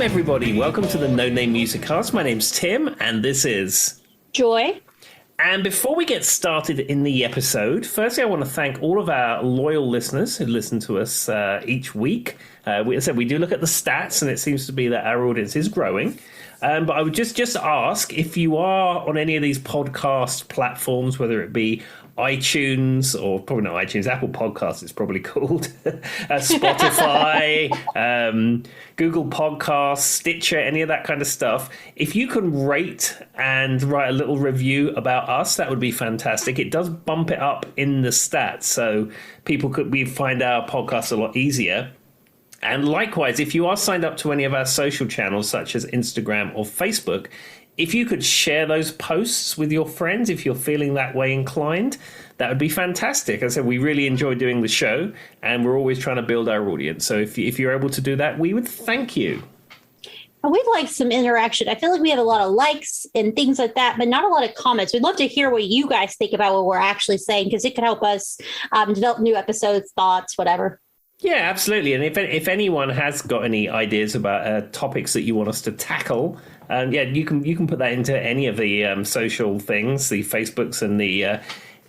Welcome, everybody. Welcome to the No Name Music Cast. My name's Tim, and this is Joy. And before we get started in the episode, firstly, I want to thank all of our loyal listeners who listen to us each week. As I said, we do look at the stats, and it seems to be that our audience is growing. But I would just ask if you are on any of these podcast platforms, whether it be iTunes or probably not iTunes, Apple Podcasts it's probably called, Spotify, Google Podcasts, Stitcher, any of that kind of stuff. If you can rate and write a little review about us, that would be fantastic. It does bump it up in the stats, so people we find our podcast a lot easier. And likewise, if you are signed up to any of our social channels, such as Instagram or Facebook, if you could share those posts with your friends, if you're feeling that way inclined, that would be fantastic. As I said, we really enjoy doing the show, and we're always trying to build our audience. So if you're able to do that, we would thank you. And we'd like some interaction. I feel like we have a lot of likes and things like that, but not a lot of comments. We'd love to hear what you guys think about what we're actually saying, because it could help us develop new episodes, thoughts, whatever. Yeah, absolutely. And if anyone has got any ideas about topics that you want us to tackle, you can put that into any of the social things, the Facebooks and the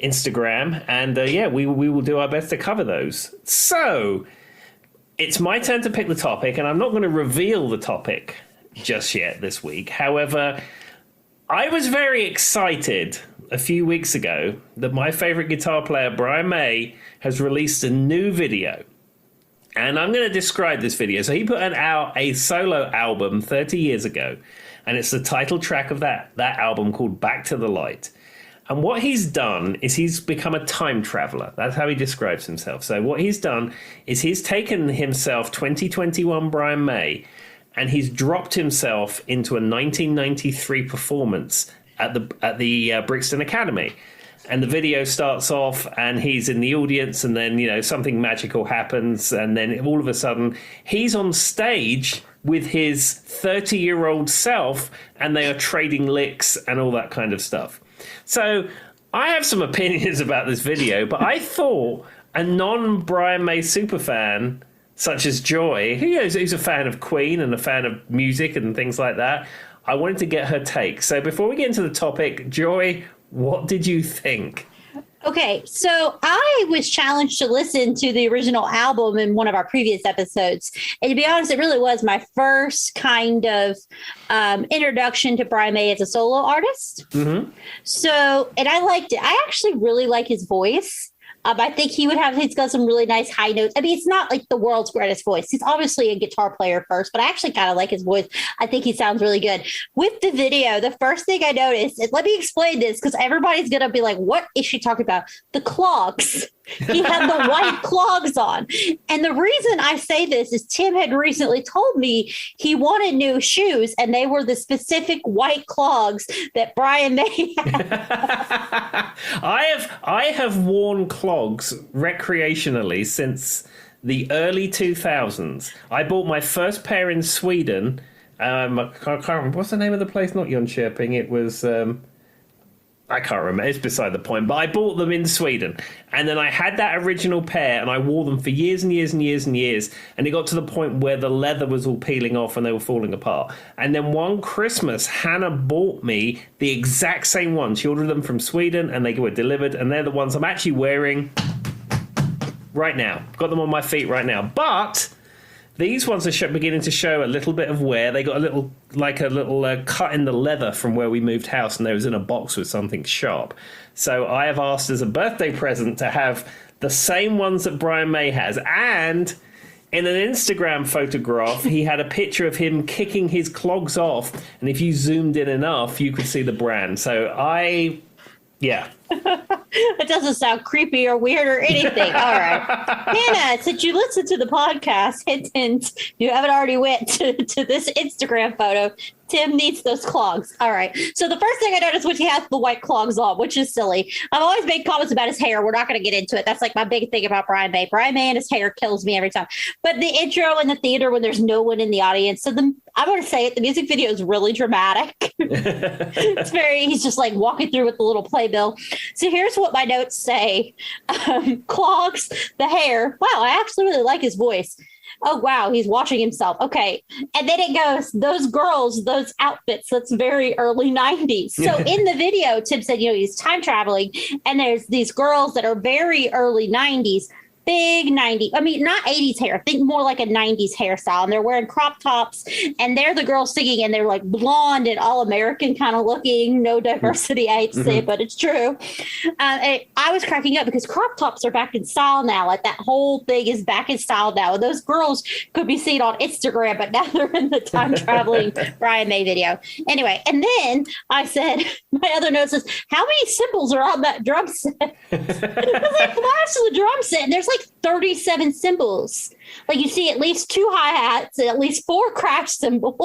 Instagram, and we will do our best to cover those. So it's my turn to pick the topic, and I'm not going to reveal the topic just yet this week. However, I was very excited a few weeks ago that my favorite guitar player, Brian May, has released a new video. And I'm going to describe this video. So he put out a solo album 30 years ago, and it's the title track of that album called Back to the Light. And what he's done is he's become a time traveler. That's how he describes himself. So what he's done is he's taken himself, 2021 Brian May, and he's dropped himself into a 1993 performance at the Brixton Academy. And the video starts off and he's in the audience, and then, something magical happens. And then all of a sudden he's on stage with his 30-year-old self, and they are trading licks and all that kind of stuff. So I have some opinions about this video, but I thought a non-Brian May superfan such as Joy, who's a fan of Queen and a fan of music and things like that, I wanted to get her take. So before we get into the topic, Joy, what did you think? Okay, so I was challenged to listen to the original album in one of our previous episodes. And to be honest, it really was my first kind of introduction to Brian May as a solo artist. Mm-hmm. So, and I liked it. I actually really like his voice. I think he's got some really nice high notes. I mean, it's not like the world's greatest voice. He's obviously a guitar player first, but I actually kind of like his voice. I think he sounds really good. With the video, the first thing I noticed is, let me explain this, because everybody's going to be like, what is she talking about? The clogs. He had the white clogs on. And the reason I say this is Tim had recently told me he wanted new shoes, and they were the specific white clogs that Brian May had. I have worn clogs recreationally since the early 2000s. I bought my first pair in Sweden. I can't remember. What's the name of the place? Not Jönköping. It was... I can't remember. It's beside the point. But I bought them in Sweden. And then I had that original pair, and I wore them for years and years and years and years. And it got to the point where the leather was all peeling off and they were falling apart. And then one Christmas, Hannah bought me the exact same ones. She ordered them from Sweden, and they were delivered. And they're the ones I'm actually wearing right now. Got them on my feet right now. But these ones are beginning to show a little bit of wear. They got a little cut in the leather from where we moved house, and they was in a box with something sharp. So I have asked as a birthday present to have the same ones that Brian May has. And in an Instagram photograph, he had a picture of him kicking his clogs off. And if you zoomed in enough, you could see the brand. So yeah. It doesn't sound creepy or weird or anything. All right. Hannah, since you listened to the podcast, hint, you haven't already went to this Instagram photo. Tim needs those clogs. All right. So the first thing I noticed was he has the white clogs on, which is silly. I've always made comments about his hair. We're not going to get into it. That's like my big thing about Brian May. Brian May and his hair kills me every time. But the intro in the theater when there's no one in the audience. So I'm going to say it. The music video is really dramatic. He's just like walking through with the little playbill. So here's what my notes say. Clogs, the hair. Wow, I actually really like his voice. oh, wow, he's washing himself. Okay. And then it goes, those girls, those outfits, that's very early 90s. So in the video, Tim said, he's time traveling, and there's these girls that are very early 90s. Big 90s, I mean, not 80s hair, think more like a 90s hairstyle. And they're wearing crop tops, and they're the girls singing, and they're like blonde and all American kind of looking, no diversity. I hate to say it, but it's true. I was cracking up because crop tops are back in style now. Like that whole thing is back in style now. And those girls could be seen on Instagram, but now they're in the time traveling Brian May video. Anyway, and then I said, my other note says, how many cymbals are on that drum set? Because I flashed the drum set, and there's like 37 cymbals. Like you see at least 2 hi-hats and at least 4 crash cymbals.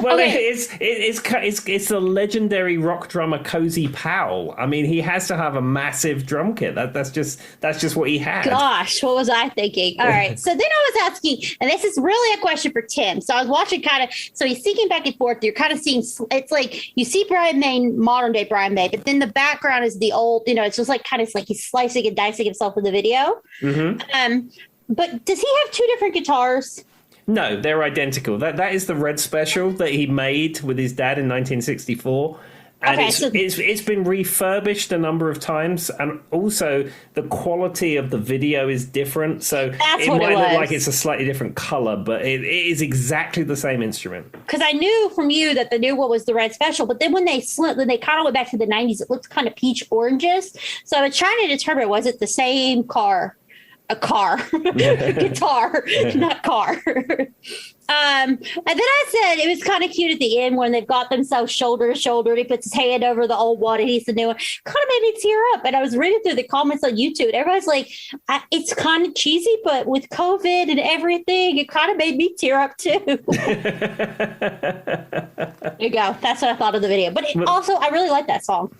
Well, okay. it's the legendary rock drummer Cozy Powell. I mean, he has to have a massive drum kit. That's just what he had. Gosh, what was I thinking? All right. So then I was asking, and this is really a question for Tim. So I was watching so he's thinking back and forth. You're kind of seeing, it's like you see Brian May, modern day Brian May, but then the background is the old, it's just like kind of like he's slicing and dicing himself in the video. Mm-hmm. But does he have 2 different guitars? No, they're identical. That is the Red Special that he made with his dad in 1964. And it's been refurbished a number of times, and also the quality of the video is different. So it might look like it's a slightly different color, but it is exactly the same instrument. Because I knew from you that the new one was the Red Special, but then when they kind of went back to the 90s, it looked kind of peach oranges. So I was trying to determine, was it the same car? A car, guitar, not car. And then I said it was kind of cute at the end when they've got themselves shoulder to shoulder. And he puts his hand over the old one, and he's the new one. Kind of made me tear up. And I was reading through the comments on YouTube, and everybody's like, "It's kind of cheesy, but with COVID and everything, it kind of made me tear up too." There you go. That's what I thought of the video. But also, I really like that song.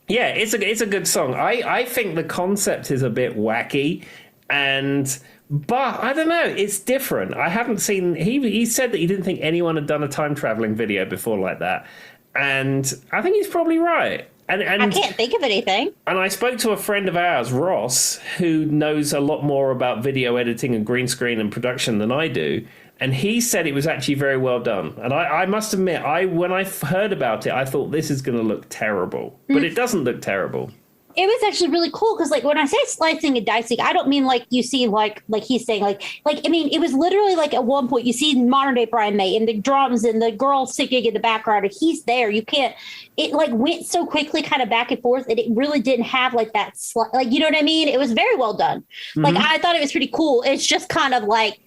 Yeah, it's a good song. I think the concept is a bit wacky. But I don't know, it's different. I haven't seen, he said that he didn't think anyone had done a time traveling video before like that, and I think he's probably right. And I can't think of anything. And I spoke to a friend of ours, Ross, who knows a lot more about video editing and green screen and production than I do, and he said it was actually very well done. And I must admit, when I heard about it, I thought this is going to look terrible, but it doesn't look terrible. It was actually really cool because, like, when I say slicing and dicing, I don't mean like you see like he's saying like I mean, it was literally like at one point you see modern day Brian May and the drums and the girl singing in the background, and he's there. You can't. It like went so quickly, kind of back and forth, and it really didn't have like that like, you know what I mean? It was very well done. Mm-hmm. Like I thought it was pretty cool. It's just kind of like,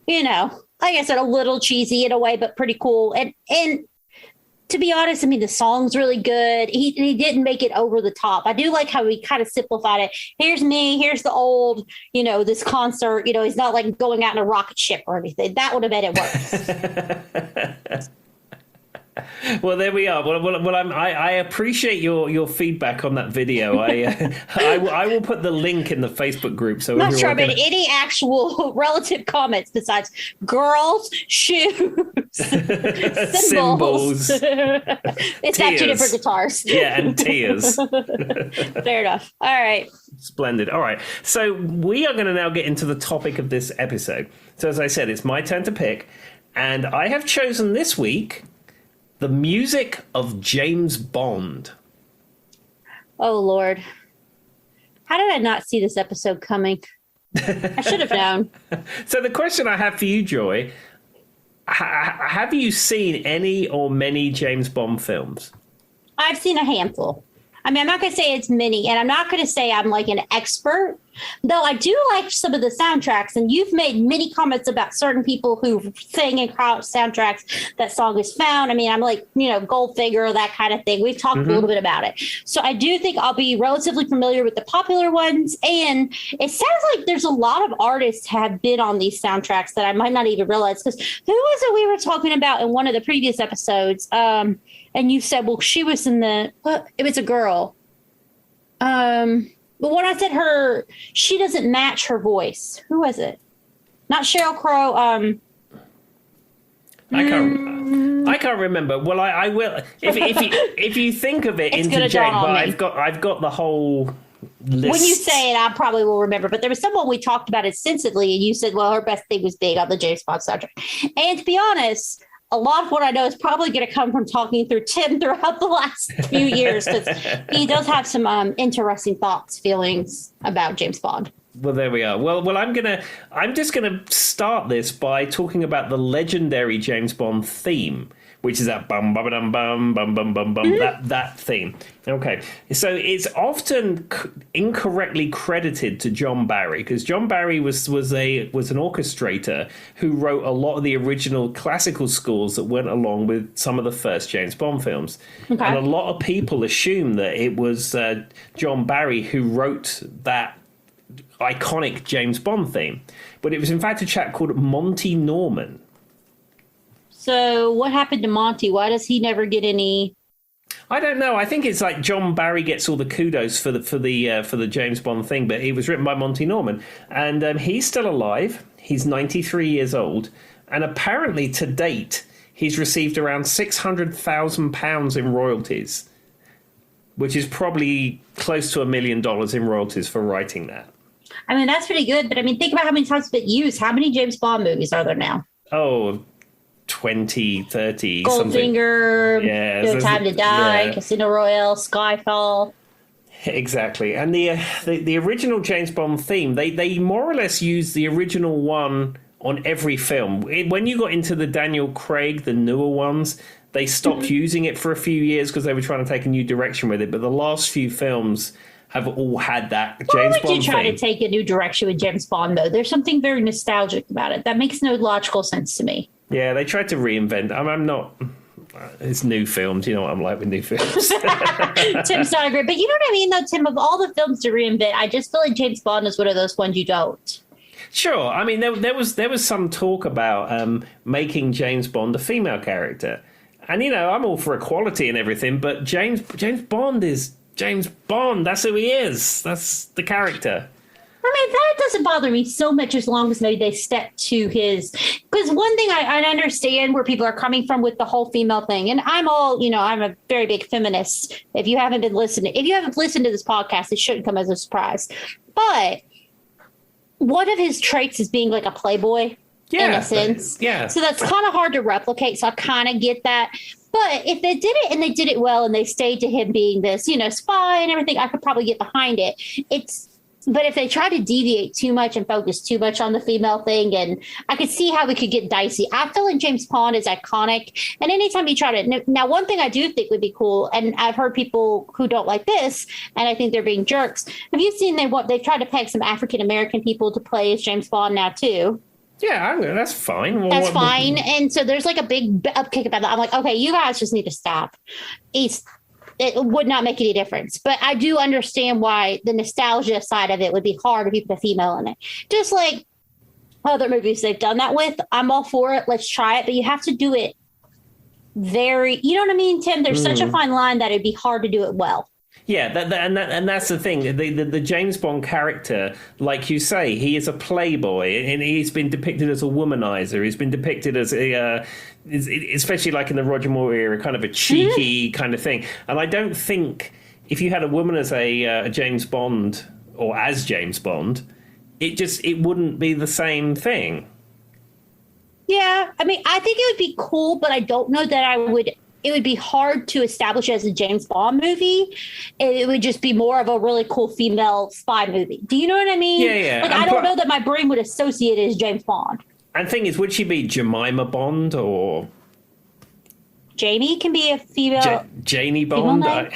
like I said, a little cheesy in a way, but pretty cool. And to be honest, I mean, the song's really good. He didn't make it over the top. I do like how he kind of simplified it. Here's me. Here's the old, this concert. He's not like going out in a rocket ship or anything. That would have made it worse. Well, there we are. Well, I appreciate your feedback on that video. I will put the link in the Facebook group. So I'm not sure I made any actual relative comments besides girls, shoes, cymbals. It's not 2 different guitars. Yeah, and tears. Fair enough. All right. Splendid. All right. So we are going to now get into the topic of this episode. So as I said, it's my turn to pick, and I have chosen this week the music of James Bond. Oh, Lord. How did I not see this episode coming? I should have known. So the question I have for you, Joy, have you seen any or many James Bond films? I've seen a handful. I mean, I'm not going to say it's many, and I'm not going to say I'm like an expert, though I do like some of the soundtracks, and you've made many comments about certain people who sing in soundtracks that song is found. I mean, I'm like, Goldfinger, that kind of thing. We've talked a little bit about it. So I do think I'll be relatively familiar with the popular ones, and it sounds like there's a lot of artists have been on these soundtracks that I might not even realize, because who was it we were talking about in one of the previous episodes? And you said, well, she was in it was a girl. But when I said she doesn't match her voice. Who was it? Not Sheryl Crow. I can't remember. Well, I will. If you think of it, interject. But I've got the whole lists. When you say it, I probably will remember. But there was someone we talked about extensively, and you said, well, her best thing was being on the James Bond soundtrack. And to be honest, a lot of what I know is probably going to come from talking through Tim throughout the last few years, because he does have some interesting thoughts, feelings about James Bond. Well, there we are. Well, I'm just gonna start this by talking about the legendary James Bond theme, which is that bum bum bum bum bum bum bum bum, that theme. Okay, so it's often incorrectly credited to John Barry, because John Barry was an orchestrator who wrote a lot of the original classical scores that went along with some of the first James Bond films. Okay. And a lot of people assume that it was John Barry who wrote that iconic James Bond theme, but it was in fact a chap called Monty Norman. So what happened to Monty? Why does he never get any? I don't know. I think it's like John Barry gets all the kudos for the James Bond thing, but it was written by Monty Norman, and he's still alive. He's 93 years old, and apparently to date he's received around £600,000 in royalties, which is probably close to $1 million in royalties for writing that. I mean, that's pretty good, but I mean, think about how many times it's been used. How many James Bond movies are there now? Oh, 20, 30. Goldfinger, yeah, No Time to Die, yeah. Casino Royale, Skyfall. Exactly. And the original James Bond theme, they more or less used the original one on every film. When you got into the Daniel Craig, the newer ones, they stopped using it for a few years because they were trying to take a new direction with it. But the last few films have all had that James Bond theme. Why would you try to take a new direction with James Bond, though? There's something very nostalgic about it. That makes no logical sense to me. Yeah, they tried to reinvent. I'm not... It's new films. You know what I'm like with new films. Tim's not agree. But you know what I mean, though, Tim? Of all the films to reinvent, I just feel like James Bond is one of those ones you don't. Sure. I mean, there was some talk about making James Bond a female character. And, you know, I'm all for equality and everything, but James Bond is James Bond. That's who he is. That's the character. I mean, that doesn't bother me so much as long as maybe they step to his... Because one thing I understand where people are coming from with the whole female thing, and I'm a very big feminist. If you haven't listened to this podcast, it shouldn't come as a surprise. But one of his traits is being like a playboy, in a sense. Yeah. So that's kind of hard to replicate, so I kind of get that. But if they did it and they did it well and they stayed to him being this, spy and everything, I could probably get behind it. But if they try to deviate too much and focus too much on the female thing, and I could see how we could get dicey. I feel like James Bond is iconic. And anytime you try to... Now, one thing I do think would be cool, and I've heard people who don't like this, and I think they're being jerks. Have you seen they've tried to peg some African-American people to play as James Bond now, too? Yeah, that's fine. That's fine. And so there's like a big upkick about that. I'm like, okay, you guys just need to stop. It would not make any difference. But I do understand why the nostalgia side of it would be hard if you put a female in it. Just like other movies they've done that with. I'm all for it. Let's try it. But you have to do it very... You know what I mean, Tim? There's such a fine line that it'd be hard to do it well. Yeah, and that's the thing. The James Bond character, like you say, he is a playboy, and he's been depicted as a womanizer. He's been depicted as especially like in the Roger Moore era, kind of a cheeky kind of thing. And I don't think if you had a woman as a James Bond or as James Bond, it wouldn't be the same thing. Yeah, I mean, I think it would be cool, but I don't know that it would be hard to establish as a James Bond movie. It would just be more of a really cool female spy movie. Do you know what I mean? Yeah. Like, I don't know that my brain would associate it as James Bond. And the thing is, would she be Jemima Bond or... Jamie can be a female... Janie Bond? I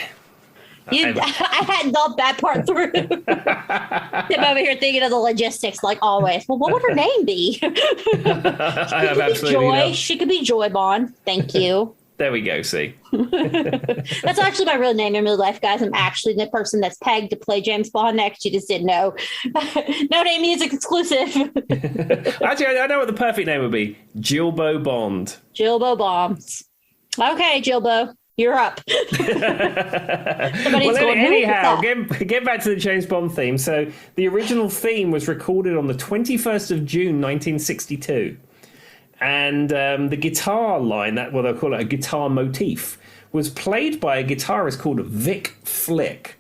hadn't thought that part through. I'm over here thinking of the logistics, like always. Well, what would her name be? She could be Joy Bond. Thank you. There we go, see. That's actually my real name in real life, guys. I'm actually the person that's pegged to play James Bond next. You just didn't know. No Name Music exclusive. Actually, I know what the perfect name would be. Jilbo Bond. Jilbo Bombs. Okay, Jilbo, you're up. Anyhow, get back to the James Bond theme. So the original theme was recorded on the 21st of June, 1962. And the guitar line, they'll call it a guitar motif, was played by a guitarist called Vic Flick.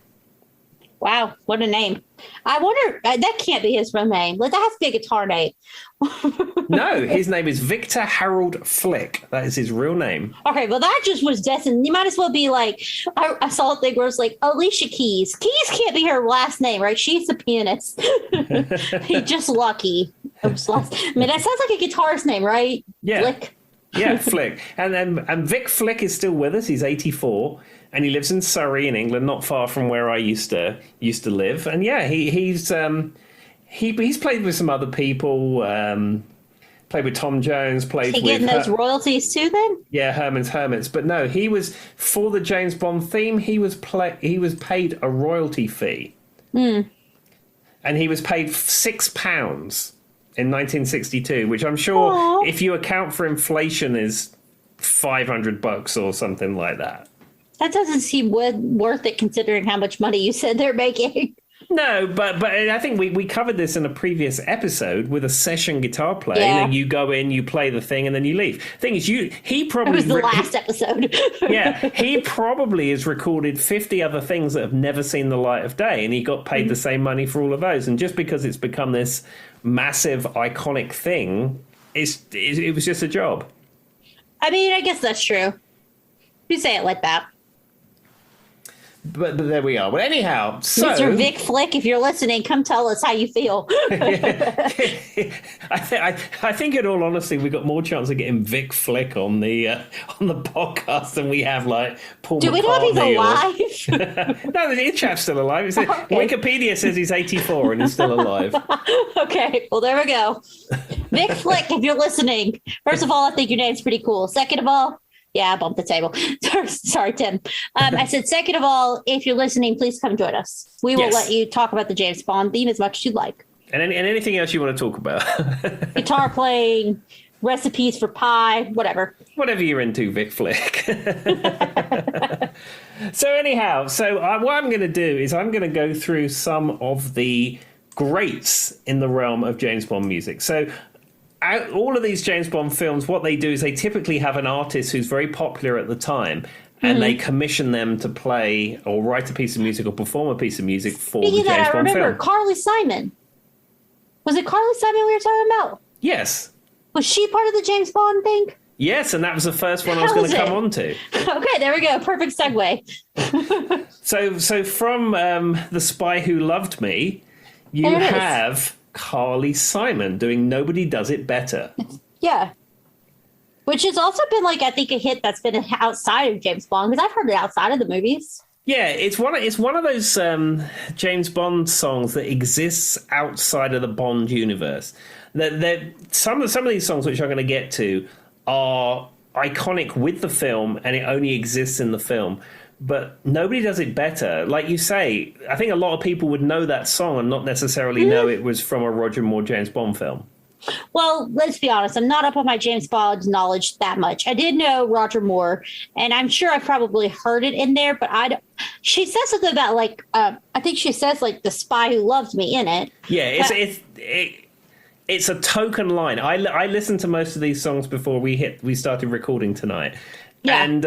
Wow, what a name. I wonder, that can't be his real name. Like, that has to be a guitar name. No, his name is Victor Harold Flick. That is his real name. Okay, well, that just was destined. You might as well be like, I saw a thing where it's like, Alicia Keys. Keys can't be her last name, right? She's the pianist. He's just lucky. I mean, that sounds like a guitarist name, right? Yeah. Flick. Yeah, Flick. And Vic Flick is still with us. He's 84. And he lives in Surrey in England, not far from where I used to live. And yeah, he's played with some other people. Played with Tom Jones. Played he with getting those royalties too, then? Yeah, Herman's Hermits. But no, he was for the James Bond theme. He was paid a royalty fee, and he was paid £6 in 1962, which I'm sure, Aww. if you account for inflation, is $500 or something like that. That doesn't seem worth it considering how much money you said they're making. No, but I think we covered this in a previous episode with a session guitar playing, Yeah. and you go in, you play the thing, and then you leave. Thing is, he probably It was the last episode. yeah, he probably has recorded 50 other things that have never seen the light of day, and he got paid the same money for all of those. And just because it's become this massive, iconic thing, it was just a job. I mean, I guess that's true. You say it like that. But there we are. Well, anyhow, so Mr. Vic Flick, if you're listening, come tell us how you feel. I think, in all honesty, we got more chance of getting Vic Flick on the podcast than we have like Paul. Do we know if he's alive? No, the chap's still alive. Okay. Wikipedia says he's 84 and he's still alive. Okay, well, there we go. Vic Flick, if you're listening, first of all, I think your name's pretty cool. Second of all, yeah, I bumped the table. Sorry, Tim. I said, second of all, if you're listening, please come join us. We will let you talk about the James Bond theme as much as you'd like. And anything else you want to talk about? Guitar playing, recipes for pie, whatever. Whatever you're into, Vic Flick. So anyhow, what I'm going to do is I'm going to go through some of the greats in the realm of James Bond music. So all of these James Bond films, what they do is they typically have an artist who's very popular at the time, and they commission them to play or write a piece of music or perform a piece of music for the James Bond film. I remember Carly Simon. Was it Carly Simon we were talking about? Yes. Was she part of the James Bond thing? Yes, and that was the first one I was going to come on to. Okay, there we go. Perfect segue. So from The Spy Who Loved Me, you have Carly Simon doing Nobody Does It Better. Yeah. Which has also been, like, I think a hit that's been outside of James Bond, because I've heard it outside of the movies. Yeah, it's one of those James Bond songs that exists outside of the Bond universe. Some of these songs, which I'm going to get to, are iconic with the film, and it only exists in the film. But Nobody Does It Better. Like you say, I think a lot of people would know that song and not necessarily know it was from a Roger Moore James Bond film. Well, let's be honest. I'm not up on my James Bond knowledge that much. I did know Roger Moore, and I'm sure I probably heard it in there, but she says something about, like, I think she says, like, The Spy Who Loved Me in it. Yeah, it's a token line. I listened to most of these songs before we started recording tonight. Yeah. And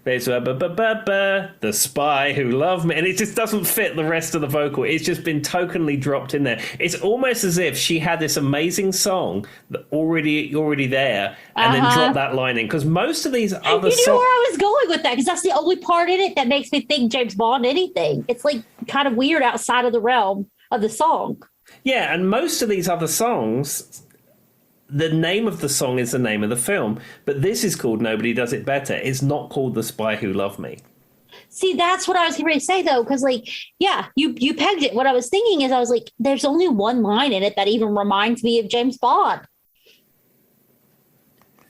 there's The Spy Who Loved Me, and it just doesn't fit the rest of the vocal. It's just been tokenly dropped in there. It's almost as if she had this amazing song that already there, and then dropped that line in. Because most of these other songs, you know where I was going with that, because that's the only part in it that makes me think James Bond anything. It's like kind of weird outside of the realm of the song. Yeah, and most of these other songs, the name of the song is the name of the film, but this is called Nobody Does It Better. It's not called The Spy Who Loved Me. See, that's what I was going to say, though, because, like, yeah, you pegged it. What I was thinking is I was like, there's only one line in it that even reminds me of James Bond.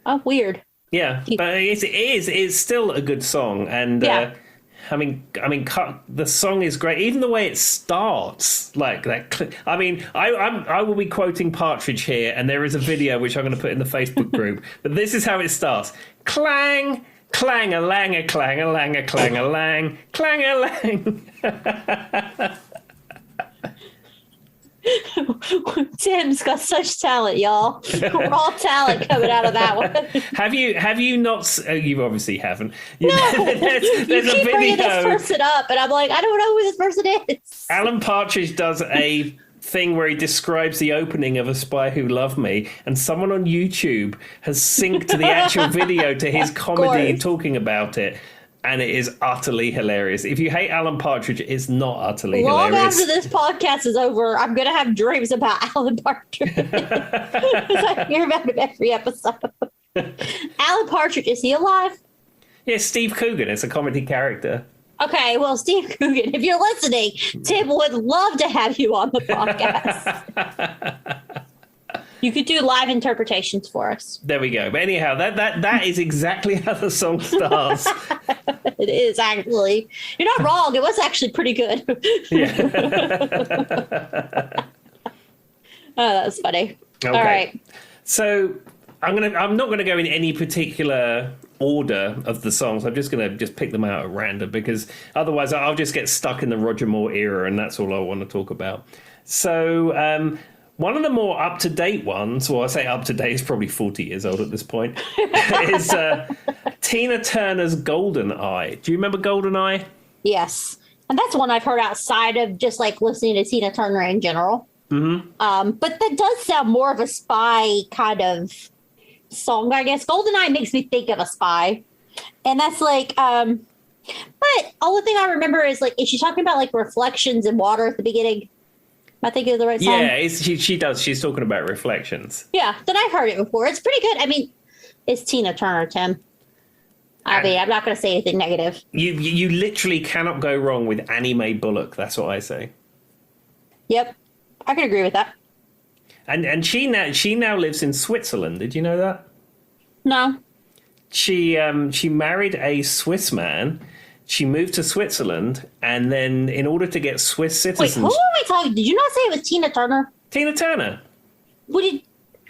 Oh, weird. Yeah, but it's still a good song, and I mean, the song is great. Even the way it starts, like that. I mean, I will be quoting Partridge here, and there is a video which I'm going to put in the Facebook group. But this is how it starts: clang, clang a lang a clang a lang a clang a lang, clang a lang. Tim's got such talent, y'all. Raw talent coming out of that one. Have you not? You obviously haven't. No, there's you a keep bringing video. this person up, and I'm like, I don't know who this person is. Alan Partridge does a thing where he describes the opening of A Spy Who Loved Me, and someone on YouTube has synced the actual video to his comedy talking about it. And it is utterly hilarious. If you hate Alan Partridge, it's not utterly hilarious. Long after this podcast is over, I'm going to have dreams about Alan Partridge. I hear about him every episode. Alan Partridge, is he alive? Yeah, Steve Coogan. It's a comedy character. Okay, well, Steve Coogan, if you're listening, Tim would love to have you on the podcast. You could do live interpretations for us. There we go. But anyhow, that is exactly how the song starts. It is, actually. You're not wrong. It was actually pretty good. Yeah. Oh, that was funny. Okay. All right. So I'm not gonna go in any particular order of the songs. I'm just gonna pick them out at random, because otherwise I'll just get stuck in the Roger Moore era, and that's all I want to talk about. So one of the more up-to-date ones, well, I say up-to-date, is probably 40 years old at this point, is Tina Turner's Golden Eye. Do you remember Golden Eye? Yes. And that's one I've heard outside of just like listening to Tina Turner in general. Mm-hmm. But that does sound more of a spy kind of song, I guess. Golden Eye makes me think of a spy. And that's like, but only thing I remember is like, is she talking about like reflections in water at the beginning? Am I thinking of the right song? Yeah, she does. She's talking about reflections. Yeah, then I've heard it before. It's pretty good. I mean, it's Tina Turner, Tim. I mean, I'm not going to say anything negative. You literally cannot go wrong with Annie Mae Bullock. That's what I say. Yep, I can agree with that. And she now lives in Switzerland. Did you know that? No. She married a Swiss man. She moved to Switzerland, and then in order to get Swiss citizenship... Wait, who are we talking? Did you not say it was Tina Turner? Tina Turner.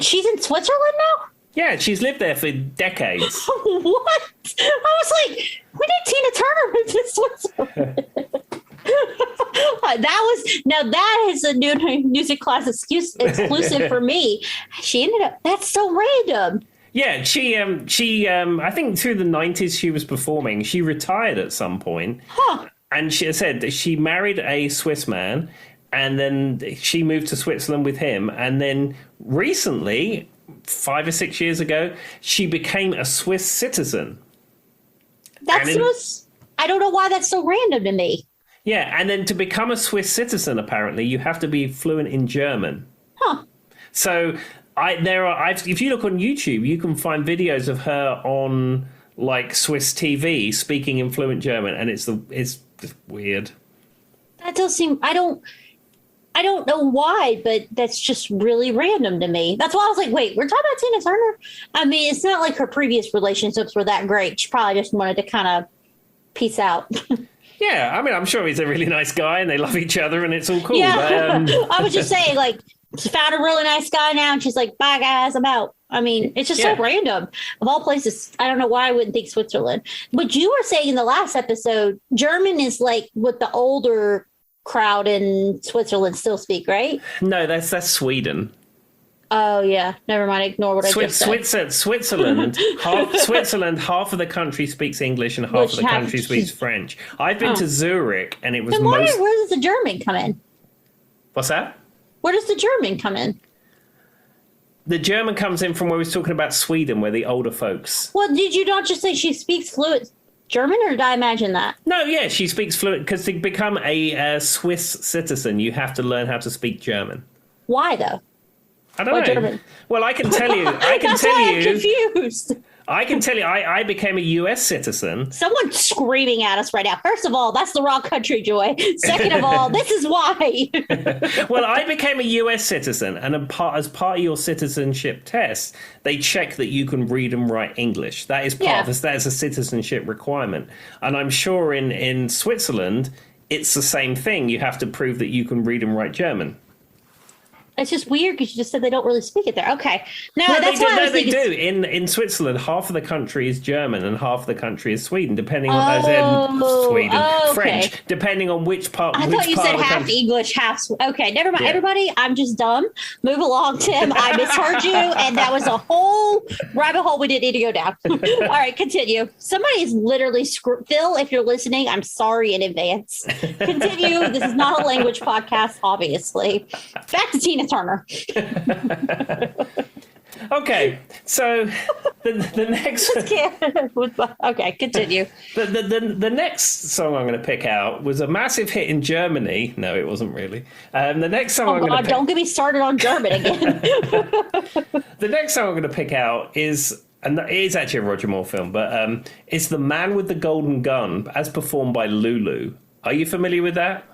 She's in Switzerland now? Yeah, she's lived there for decades. What? I was like, when did Tina Turner move to Switzerland? That is a new music class exclusive for me. She ended up... That's so random. Yeah, she I think through the 90s she was performing. She retired at some point. Huh. And she said that she married a Swiss man, and then she moved to Switzerland with him. And then recently, 5 or 6 years ago, she became a Swiss citizen. I don't know why that's so random to me. Yeah, and then to become a Swiss citizen, apparently, you have to be fluent in German. Huh. So... if you look on YouTube, you can find videos of her on like Swiss TV speaking in fluent German, and it's just weird. That does seem. I don't know why, but that's just really random to me. That's why I was like, wait, we're talking about Tina Turner? I mean, it's not like her previous relationships were that great. She probably just wanted to kind of peace out. Yeah, I mean, I'm sure he's a really nice guy, and they love each other, and it's all cool. Yeah, but, I was just saying, like. She found a really nice guy now, and she's like, bye, guys, I'm out. I mean, it's just so random. Of all places, I don't know why I wouldn't think Switzerland. But you were saying in the last episode, German is like what the older crowd in Switzerland still speak, right? No, that's Sweden. Oh, yeah. Never mind. Ignore what I just said. Switzerland, half of the country speaks English and half of the country speaks French. I've been to Zurich, and it was then where does the German come in? What's that? Where does the German come in? The German comes in from where we was talking about Sweden, where the older folks... Well, did you not just say she speaks fluent German, or did I imagine that? No, yeah, she speaks fluent, because to become a Swiss citizen, you have to learn how to speak German. Why, though? I don't know. German? Well, I can tell you... I'm confused. I can tell you, I became a U.S. citizen. Someone's screaming at us right now. First of all, that's the wrong country, Joy. Second of all, this is why. Well, I became a U.S. citizen, and as part of your citizenship test, they check that you can read and write English. That is part of this. That is a citizenship requirement. And I'm sure in Switzerland, it's the same thing. You have to prove that you can read and write German. It's just weird because you just said they don't really speak it there. Okay. No, No, that's why I was they thinking. do. In Switzerland, half of the country is German and half of the country is Sweden, depending on Sweden, okay. French, depending on which part. I thought you said half English, half. Okay, never mind. Yeah. Everybody, I'm just dumb. Move along, Tim. I misheard you, and that was a whole rabbit hole we didn't need to go down. All right, continue. Somebody is literally Phil. If you're listening, I'm sorry in advance. Continue. This is not a language podcast, obviously. Back to Tina Turner. Okay, so the next. Okay, continue. The next song I'm going to pick out was a massive hit in Germany. No, it wasn't really. The next song I'm going to don't get me started on German again. The next song I'm going to pick out is, and it is actually a Roger Moore film, but it's "The Man with the Golden Gun" as performed by Lulu. Are you familiar with that?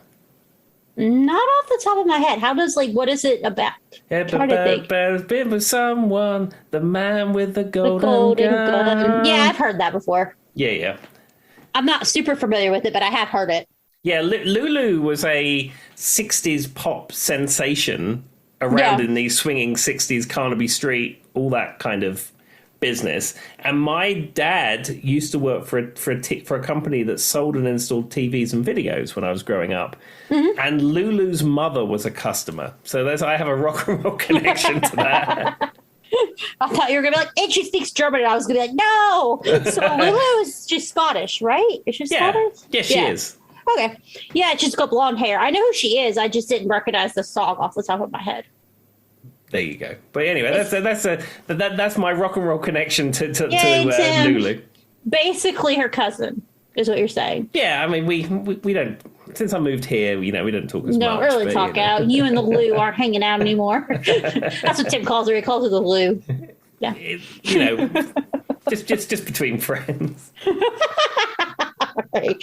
Not off the top of my head. How does, what is it about? Better been with someone, the man with the golden gun. Yeah, I've heard that before. Yeah. I'm not super familiar with it, but I have heard it. Yeah, Lulu was a 60s pop sensation around in the swinging 60s Carnaby Street, all that kind of business. And my dad used to work for a company that sold and installed TVs and videos when I was growing up. Mm-hmm. And Lulu's mother was a customer. So I have a rock and roll connection to that. I thought you were going to be like, and she speaks German. And I was going to be like, no. So Lulu is just Scottish, right? Is she Scottish? Yeah, she is. Okay. Yeah, she's got blonde hair. I know who she is. I just didn't recognize the song off the top of my head. There you go. But anyway, that's my rock and roll connection to Lulu. Basically, her cousin is what you're saying. Yeah, I mean, we don't. Since I moved here, we don't talk as much. Don't really talk out. You and the Lou aren't hanging out anymore. That's what Tim calls her. He calls her the Lou. Yeah. Just between friends. Right.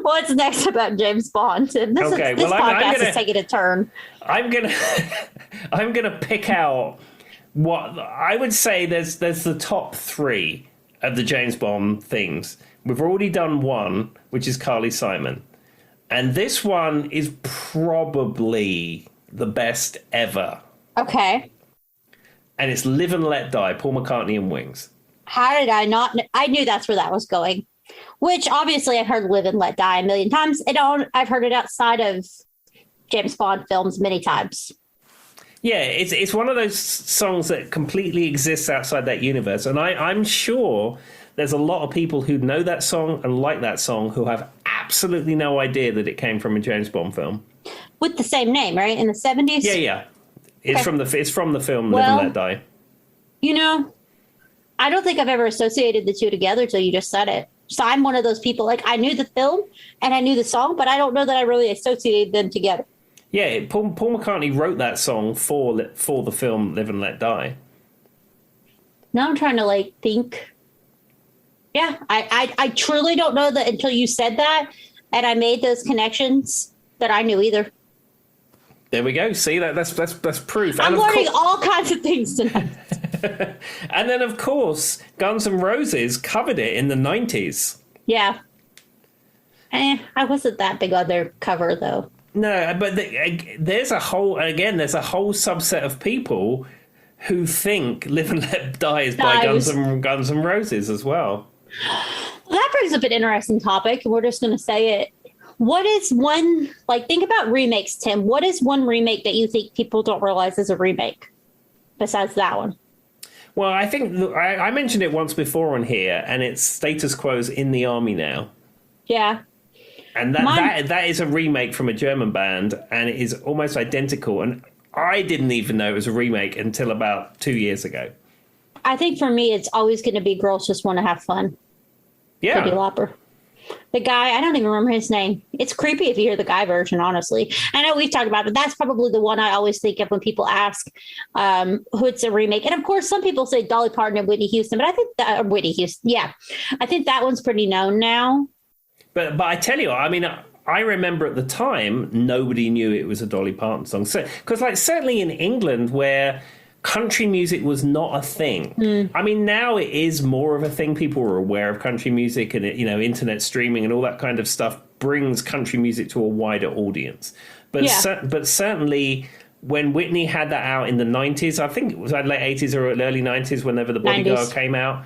What's next about James Bond? And this podcast is taking a turn. I'm gonna pick out what I would say. There's the top three of the James Bond things. We've already done one, which is Carly Simon, and this one is probably the best ever. Okay. And it's "Live and Let Die," Paul McCartney and Wings. How did I not? I knew that's where that was going. Which obviously I've heard "Live and Let Die" a million times. I've heard it outside of James Bond films many times. Yeah, it's one of those songs that completely exists outside that universe. And I'm sure there's a lot of people who know that song and like that song who have absolutely no idea that it came from a James Bond film. With the same name, right? In the 70s? Yeah. It's from the film "Live and Let Die." I don't think I've ever associated the two together till you just said it. So I'm one of those people, I knew the film and I knew the song, but I don't know that I really associated them together. Yeah, Paul McCartney wrote that song for the film "Live and Let Die." Now I'm trying to think. Yeah, I truly don't know that until you said that and I made those connections that I knew either. There we go. See, that's proof. I'm learning all kinds of things tonight. And then, of course, Guns N' Roses covered it in the 90s. Yeah. I wasn't that big on their cover, though. No, but there's a whole subset of people who think "Live and Let Die" is by Guns N' Roses as well. Well, that brings up an interesting topic, and we're just going to say it. What is one, think about remakes, Tim. What is one remake that you think people don't realize is a remake besides that one? Well, I think I mentioned it once before on here, and it's "Status Quo's In the Army Now." Yeah. And that is a remake from a German band, and it is almost identical. And I didn't even know it was a remake until about 2 years ago. I think for me, it's always going to be "Girls Just Want to Have Fun." Yeah. Cyndi Lauper. The guy, I don't even remember his name. It's creepy if you hear the guy version, honestly. I know we've talked about it, but that's probably the one I always think of when people ask who it's a remake. And of course, some people say Dolly Parton and Whitney Houston, but I think that Whitney Houston, yeah, I think that one's pretty known now. But I tell you, I mean, I remember at the time nobody knew it was a Dolly Parton song. So, because certainly in England where country music was not a thing. I mean, now it is more of a thing. People are aware of country music, and internet streaming and all that kind of stuff brings country music to a wider audience. But certainly when Whitney had that out in the 90s, I think it was like late 80s or early 90s, whenever The Bodyguard 90s. came out,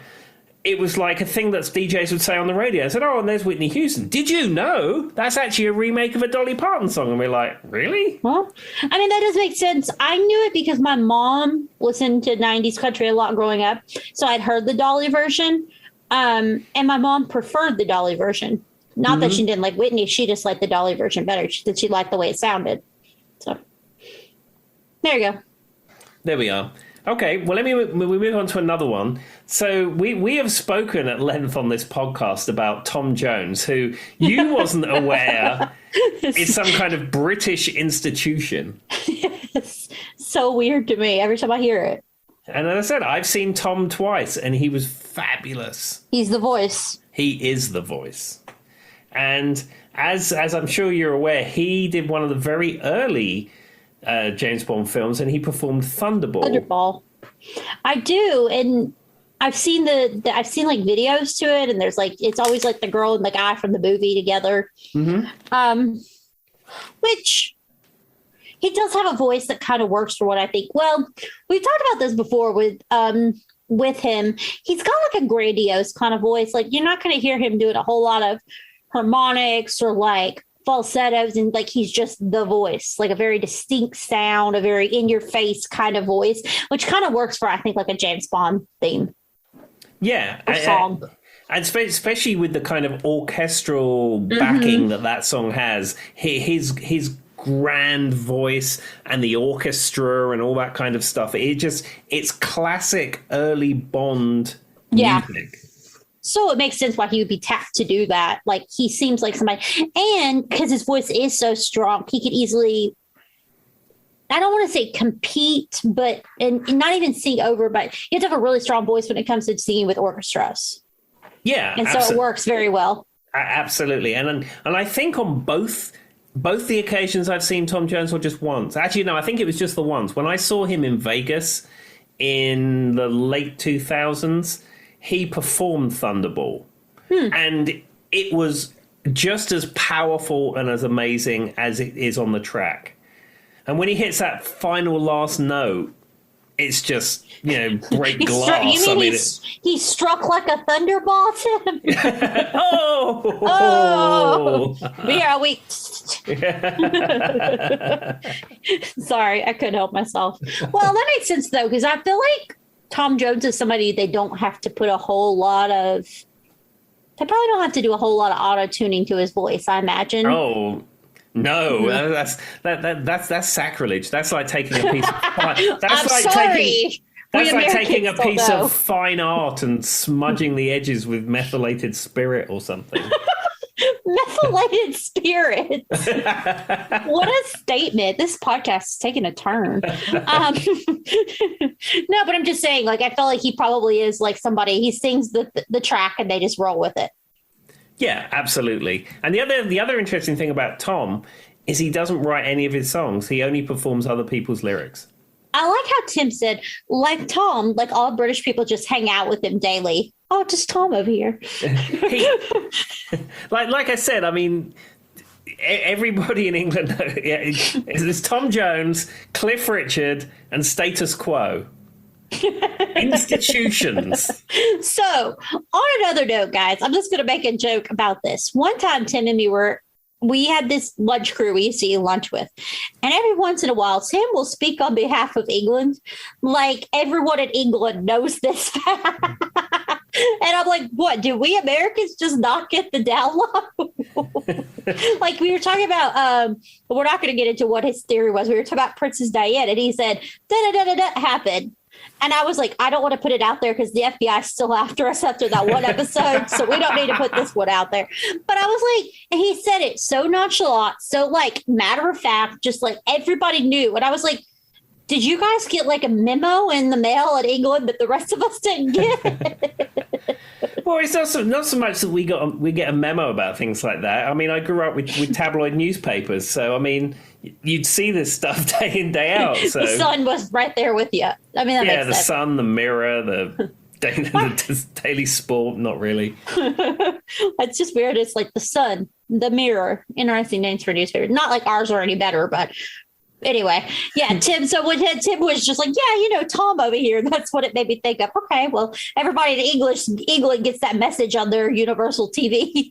it was like a thing that DJs would say on the radio. I said, oh, and there's Whitney Houston. Did you know that's actually a remake of a Dolly Parton song? And we're like, really? Well, I mean, that does make sense. I knew it because my mom listened to 90s country a lot growing up. So I'd heard the Dolly version. And my mom preferred the Dolly version. Not that she didn't like Whitney. She just liked the Dolly version better. She liked the way it sounded. So there you go. There we are. Okay, well, we move on to another one. So we have spoken at length on this podcast about Tom Jones, who you wasn't aware is some kind of British institution. It's so weird to me every time I hear it. And as I said, I've seen Tom twice, and he was fabulous. He's the voice. He is the voice. And as I'm sure you're aware, he did one of the very early James Bond films, and he performed Thunderball. Thunderball. I do, and I've seen I've seen like videos to it, and there's like it's always like the girl and the guy from the movie together. Which he does have a voice that kind of works for what I think. Well, we've talked about this before with him. He's got like a grandiose kind of voice. Like you're not going to hear him doing a whole lot of harmonics or like falsettos, and like he's just the voice, like a very distinct sound, a very in-your-face kind of voice, which kind of works for I think like a James Bond theme. Yeah, or song. And especially with the kind of orchestral backing that song has, his grand voice and the orchestra and all that kind of stuff. It's classic early Bond music. So it makes sense why he would be tapped to do that. Like he seems like somebody, and because his voice is so strong, he could easily, I don't want to say compete, but and not even sing over, but you have to have a really strong voice when it comes to singing with orchestras. Yeah. And so it works very well. Absolutely. And I think on both the occasions I've seen Tom Jones, or just once. Actually, no, I think it was just the once. When I saw him in Vegas in the late 2000s, he performed Thunderball. And it was just as powerful and as amazing as it is on the track. And when he hits that final last note, it's just, break glass. He struck like a thunderbolt? Oh! We are weak. Sorry, I couldn't help myself. Well, that makes sense, though, because I feel like Tom Jones is somebody they don't have to put a whole lot of... They probably don't have to do a whole lot of auto-tuning to his voice, I imagine. Oh, no, that's sacrilege. That's like taking a piece of taking a piece of fine art and smudging the edges with methylated spirit or something. Methylated spirit. What a statement. This podcast is taking a turn. No, but I'm just saying, like, I feel like he probably is like somebody, he sings the track and they just roll with it. Yeah, absolutely. And the other interesting thing about Tom is he doesn't write any of his songs. He only performs other people's lyrics. I like how Tim said, like Tom, like all British people just hang out with him daily. Oh, just Tom over here. Like I said, I mean, everybody in England, it's Tom Jones, Cliff Richard, and Status Quo. Institutions. So, on another note, guys, I'm just going to make a joke about this. One time, Tim and me we had this lunch crew we used to eat lunch with. And every once in a while, Tim will speak on behalf of England. Like everyone in England knows this fact. And I'm like, what? Do we Americans just not get the download? Like we were talking about, we're not going to get into what his theory was. We were talking about Princess Diana, and he said, da-da-da-da-da happened. And I was like, I don't want to put it out there because the FBI is still after us after that one episode. So we don't need to put this one out there. But I was like, and he said it so nonchalant, so like matter of fact, just like everybody knew. And I was like, did you guys get like a memo in the mail in England that the rest of us didn't get? Well, it's not so much that we get a memo about things like that. I mean, I grew up with tabloid newspapers, so I mean, you'd see this stuff day in, day out. So the Sun was right there with you. I mean, that makes the sense. Sun, the Mirror, the Daily Sport. Not really. It's just weird. It's like the Sun, the Mirror. Interesting names for newspapers. Not like ours are any better, but Anyway, yeah, Tim. So when Tim was just like, yeah, Tom over here, that's what it made me think of. Okay, well, everybody in England gets that message on their Universal TV.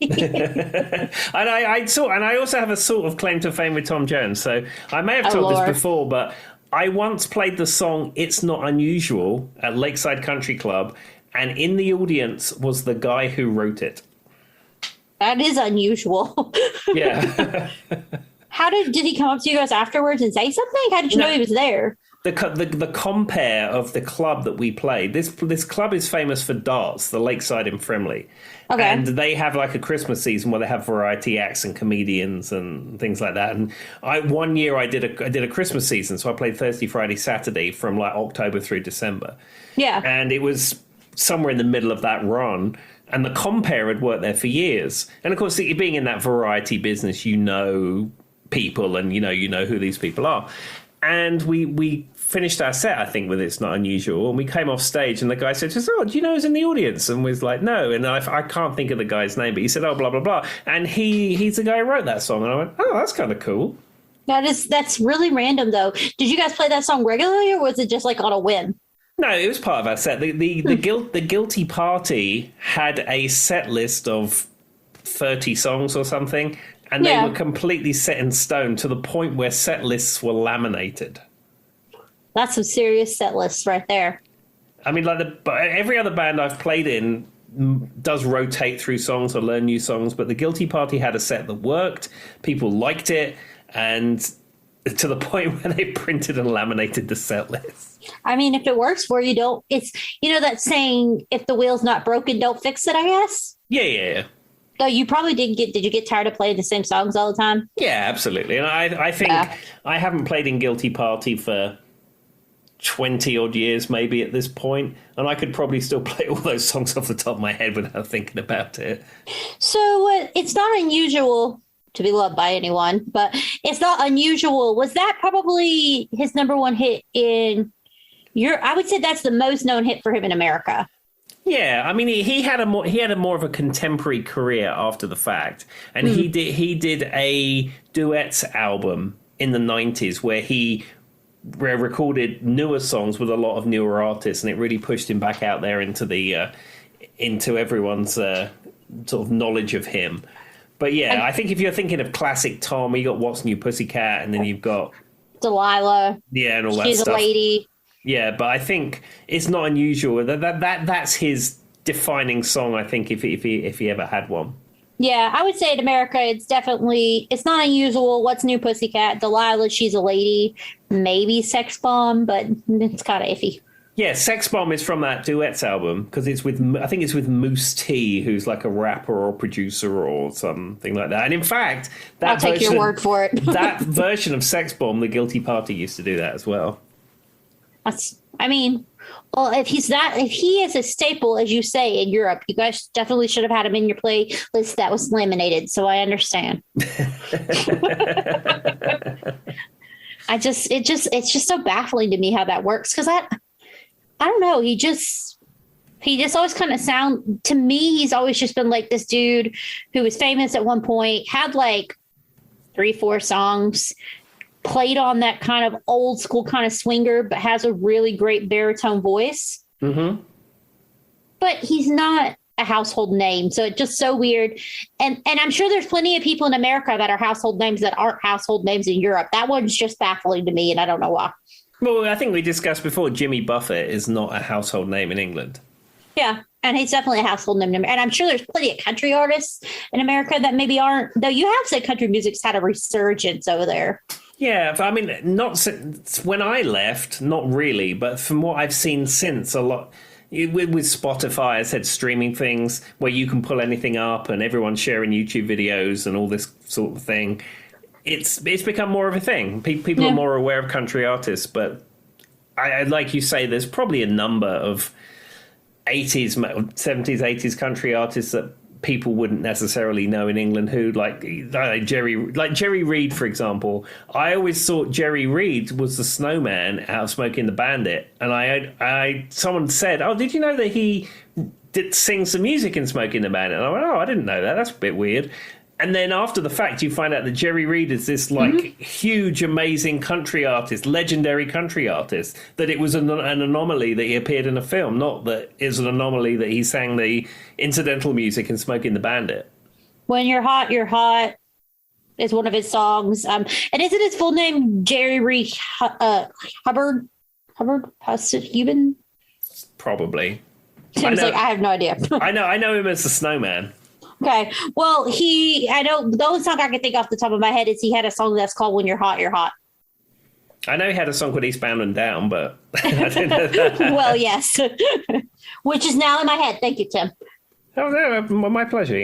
And I also have a sort of claim to fame with Tom Jones. So I may have told this before, but I once played the song "It's Not Unusual" at Lakeside Country Club, and in the audience was the guy who wrote it. That is unusual. Yeah. How did he come up to you guys afterwards and say something? How did you know he was there? The compere of the club that we played. This club is famous for darts, the Lakeside in Frimley. Okay. And they have like a Christmas season where they have variety acts and comedians and things like that. And one year I did a Christmas season, so I played Thursday, Friday, Saturday from like October through December. Yeah. And it was somewhere in the middle of that run. And the compere had worked there for years. And of course, being in that variety business, people and you know who these people are. And we finished our set, I think, with "It's Not Unusual," and we came off stage and the guy said, "Oh, do you know who's in the audience?" And was like, "No." And I can't think of the guy's name, but he said, "Oh, blah blah blah," and he's the guy who wrote that song. And I went, "Oh, that's kind of cool." That's really random though. Did you guys play that song regularly, or was it just like on a whim? No, it was part of our set. The Guilty Party had a set list of 30 songs or something. And they were completely set in stone to the point where set lists were laminated. That's some serious set lists right there. I mean, like every other band I've played in does rotate through songs or learn new songs, but the Guilty Party had a set that worked. People liked it, and to the point where they printed and laminated the set list. I mean, if it works for you, don't. It's that saying: if the wheel's not broken, don't fix it. I guess. Yeah. So you probably did you get tired of playing the same songs all the time? Yeah, absolutely. And I think I haven't played in Guilty Party for 20 odd years maybe at this point, and I could probably still play all those songs off the top of my head without thinking about it. So it's not unusual to be loved by anyone, but It's Not Unusual. Was that probably his number one hit in Europe? I would say that's the most known hit for him in America. Yeah, I mean, he had a more of a contemporary career after the fact, and he did a duets album in the 90s where he recorded newer songs with a lot of newer artists, and it really pushed him back out there into everyone's sort of knowledge of him. But yeah, I think if you're thinking of classic Tom, you got What's New Pussycat, and then you've got Delilah. Yeah, and all that She's stuff. She's a Lady. Yeah, but I think It's Not Unusual. That's his defining song, I think, if he ever had one. Yeah, I would say in America, It's Not Unusual, What's New Pussycat, Delilah, She's a Lady, maybe Sex Bomb, but it's kind of iffy. Yeah, Sex Bomb is from that duets album because I think it's with Moose T, who's like a rapper or producer or something like that. And in fact, I'll take your word for it. That version of Sex Bomb, the Guilty Party used to do that as well. If he is a staple, as you say, in Europe, you guys definitely should have had him in your playlist that was laminated. So I understand. It's just so baffling to me how that works. Cause I don't know. He just always kind of to me, he's always just been like this dude who was famous at one point, had like 3-4 songs, played on that kind of old school kind of swinger, but has a really great baritone voice. Mm-hmm. But he's not a household name. So it's just so weird. And I'm sure there's plenty of people in America that are household names that aren't household names in Europe. That one's just baffling to me, and I don't know why. Well, I think we discussed before, Jimmy Buffett is not a household name in England. Yeah, and he's definitely a household name. And I'm sure there's plenty of country artists in America that maybe aren't, though you have said country music's had a resurgence over there. Yeah, I mean, not since when I left, not really, but from what I've seen since, a lot with Spotify, I said streaming things where you can pull anything up and everyone's sharing YouTube videos and all this sort of thing. It's become more of a thing. People are more aware of country artists, but I like you say, there's probably a number of 80s, 70s, 80s country artists that people wouldn't necessarily know in England who like Jerry Reed, for example. I always thought Jerry Reed was the snowman out of Smokey and the Bandit. And someone said, "Oh, did you know that he did sing some music in Smokey and the Bandit?" And I went, "Oh, I didn't know that. That's a bit weird." And then after the fact, you find out that Jerry Reed is this huge, amazing country artist, legendary country artist, that it was an anomaly that he appeared in a film, not that it's an anomaly that he sang the incidental music in Smokey and the Bandit. When You're Hot, You're Hot is one of his songs. And isn't his full name Jerry Reed Hubbard? Hubbard? Probably. Tim's like, I have no idea. I know him as the Snowman. Okay. Well, I know the only song I can think off the top of my head is he had a song that's called When You're Hot, You're Hot. I know he had a song called Eastbound and Down, but I didn't know that. Well, yes. Which is now in my head. Thank you, Tim. Oh, no, my pleasure,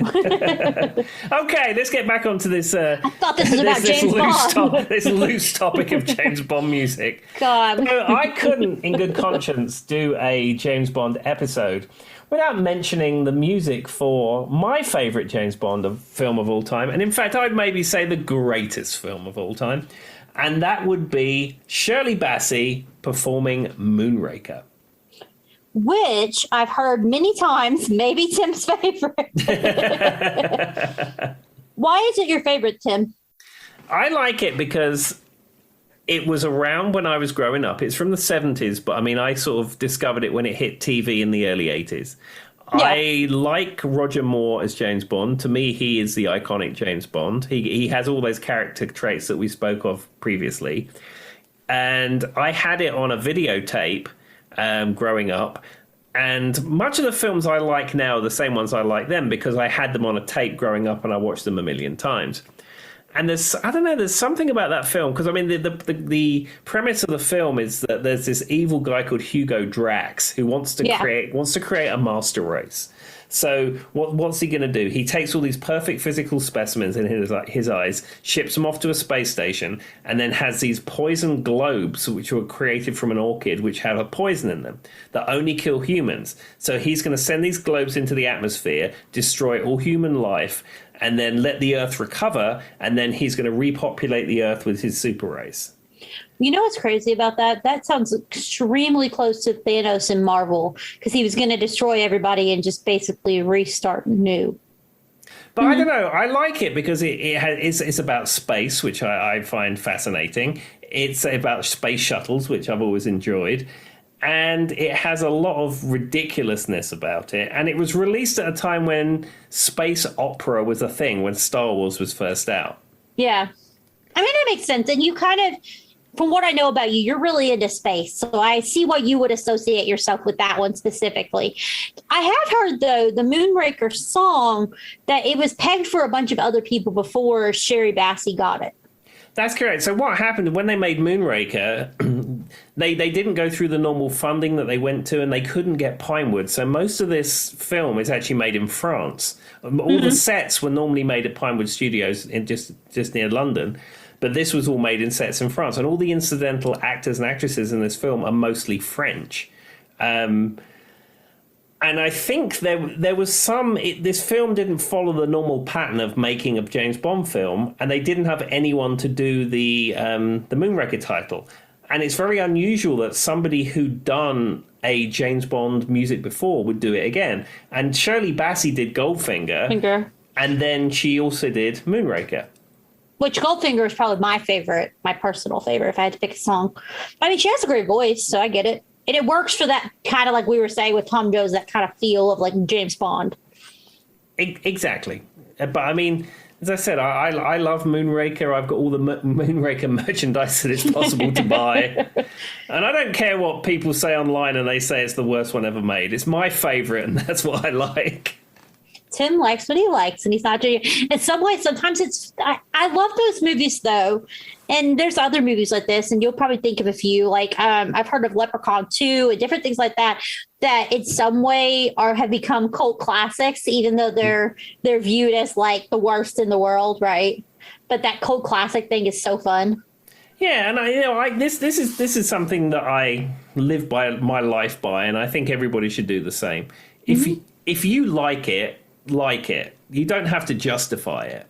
Okay, let's get back onto this. I thought this was about James Bond. This loose topic of James Bond music. God. So I couldn't, in good conscience, do a James Bond episode without mentioning the music for my favourite James Bond film of all time. And in fact, I'd maybe say the greatest film of all time. And that would be Shirley Bassey performing Moonraker. Which I've heard many times, maybe Tim's favorite. Why is it your favorite, Tim? I like it because it was around when I was growing up. It's from the 70s, but I mean, I sort of discovered it when it hit TV in the early 80s. Yeah. I like Roger Moore as James Bond. To me, he is the iconic James Bond. He has all those character traits that we spoke of previously. And I had it on a videotape growing up. And much of the films I like now are the same ones I like then because I had them on a tape growing up and I watched them a million times. And there's something about that film because I mean the premise of the film is that there's this evil guy called Hugo Drax who wants to create a master race. So what's he going to do? He takes all these perfect physical specimens in his eyes, ships them off to a space station, and then has these poison globes which were created from an orchid which have a poison in them that only kill humans. So he's going to send these globes into the atmosphere, destroy all human life, and then let the Earth recover, and then he's going to repopulate the Earth with his super race. You know what's crazy about that? That sounds extremely close to Thanos in Marvel, because he was going to destroy everybody and just basically restart new. But I don't know. I like it because it's about space, which I find fascinating. It's about space shuttles, which I've always enjoyed. And it has a lot of ridiculousness about it. And it was released at a time when space opera was a thing, when Star Wars was first out. Yeah. I mean, that makes sense. And you kind of... From what I know about you, you're really into space. So I see why you would associate yourself with that one specifically. I have heard, though, the Moonraker song, that it was pegged for a bunch of other people before Shirley Bassey got it. That's correct. So what happened when they made Moonraker, they didn't go through the normal funding that they went to, and they couldn't get Pinewood. So most of this film is actually made in France. All the sets were normally made at Pinewood Studios in just near London. But this was all made in sets in France. And all the incidental actors and actresses in this film are mostly French. And I think there was this film didn't follow the normal pattern of making a James Bond film. And they didn't have anyone to do the Moonraker title. And it's very unusual that somebody who'd done a James Bond music before would do it again. And Shirley Bassey did Goldfinger. And then she also did Moonraker. Which Goldfinger is probably my personal favorite, if I had to pick a song. I mean, she has a great voice, so I get it. And it works for that kind of, like we were saying with Tom Jones, that kind of feel of like James Bond. Exactly. But I mean, as I said, I love Moonraker. I've got all the Moonraker merchandise that is possible to buy. And I don't care what people say online and they say it's the worst one ever made. It's my favorite, and that's what I like. Tim likes what he likes, and he's not doing it. In some ways, sometimes it's... I love those movies, though. And there's other movies like this, and you'll probably think of a few. Like, I've heard of Leprechaun 2 and different things like that in some way have become cult classics, even though they're viewed as, like, the worst in the world, right? But that cult classic thing is so fun. Yeah, and this is something that I live by my life by, and I think everybody should do the same. If you like it, you don't have to justify it.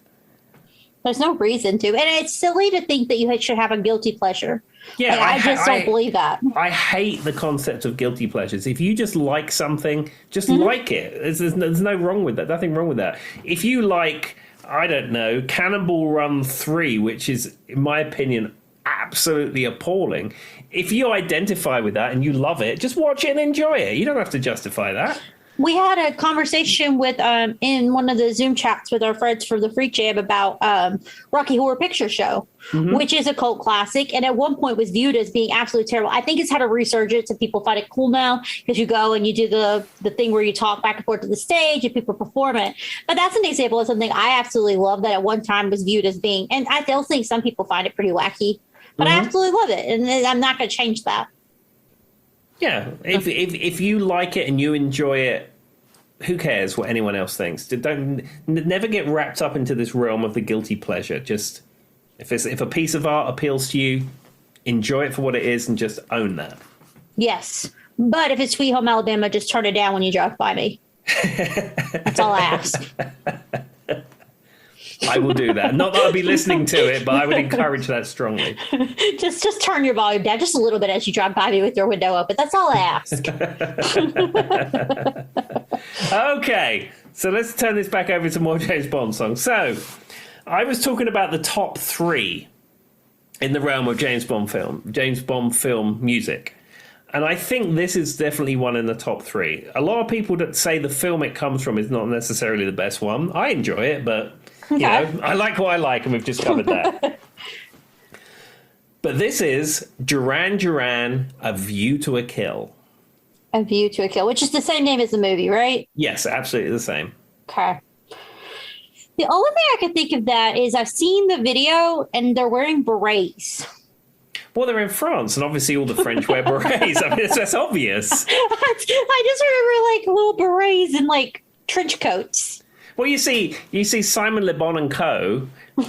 There's no reason to. And it's silly to think that you should have a guilty pleasure. Yeah, like, I just don't believe that. I hate the concept of guilty pleasures. If you just like something, just like it. There's no wrong with that. Nothing wrong with that. If you like, I don't know, Cannonball Run 3, which is, in my opinion, absolutely appalling. If you identify with that and you love it, just watch it and enjoy it. You don't have to justify that. We had a conversation with in one of the Zoom chats with our friends for the Freak Jam about Rocky Horror Picture Show, which is a cult classic, and at one point was viewed as being absolutely terrible. I think it's had a resurgence and people find it cool now because you go and you do the thing where you talk back and forth to the stage and people perform it. But that's an example of something I absolutely love that at one time was viewed as being, and I still think some people find it pretty wacky, but I absolutely love it, and I'm not going to change that. Yeah, if you like it and you enjoy it, who cares what anyone else thinks? Never get wrapped up into this realm of the guilty pleasure. Just if a piece of art appeals to you, enjoy it for what it is and just own that. Yes, but if it's Sweet Home Alabama, just turn it down when you drive by me. That's all I ask. I will do that. Not that I'll be listening to it, but I would encourage that strongly. Just turn your volume down just a little bit as you drive by me with your window open. That's all I ask. Okay, so let's turn this back over to more James Bond songs. So, I was talking about the top 3 in the realm of James Bond film music. And I think this is definitely one in the top 3. A lot of people that say the film it comes from is not necessarily the best one. I enjoy it, but you know, I like what I like, and we've just covered that. But this is Duran Duran, A View to a Kill. A View to a Kill, which is the same name as the movie, right? Yes, absolutely the same. Okay. The only thing I can think of that is I've seen the video, and they're wearing berets. Well, they're in France, and obviously all the French wear berets. I mean, that's obvious. I just remember, like, little berets and, like, trench coats. Well, you see Simon Le Bon and co.,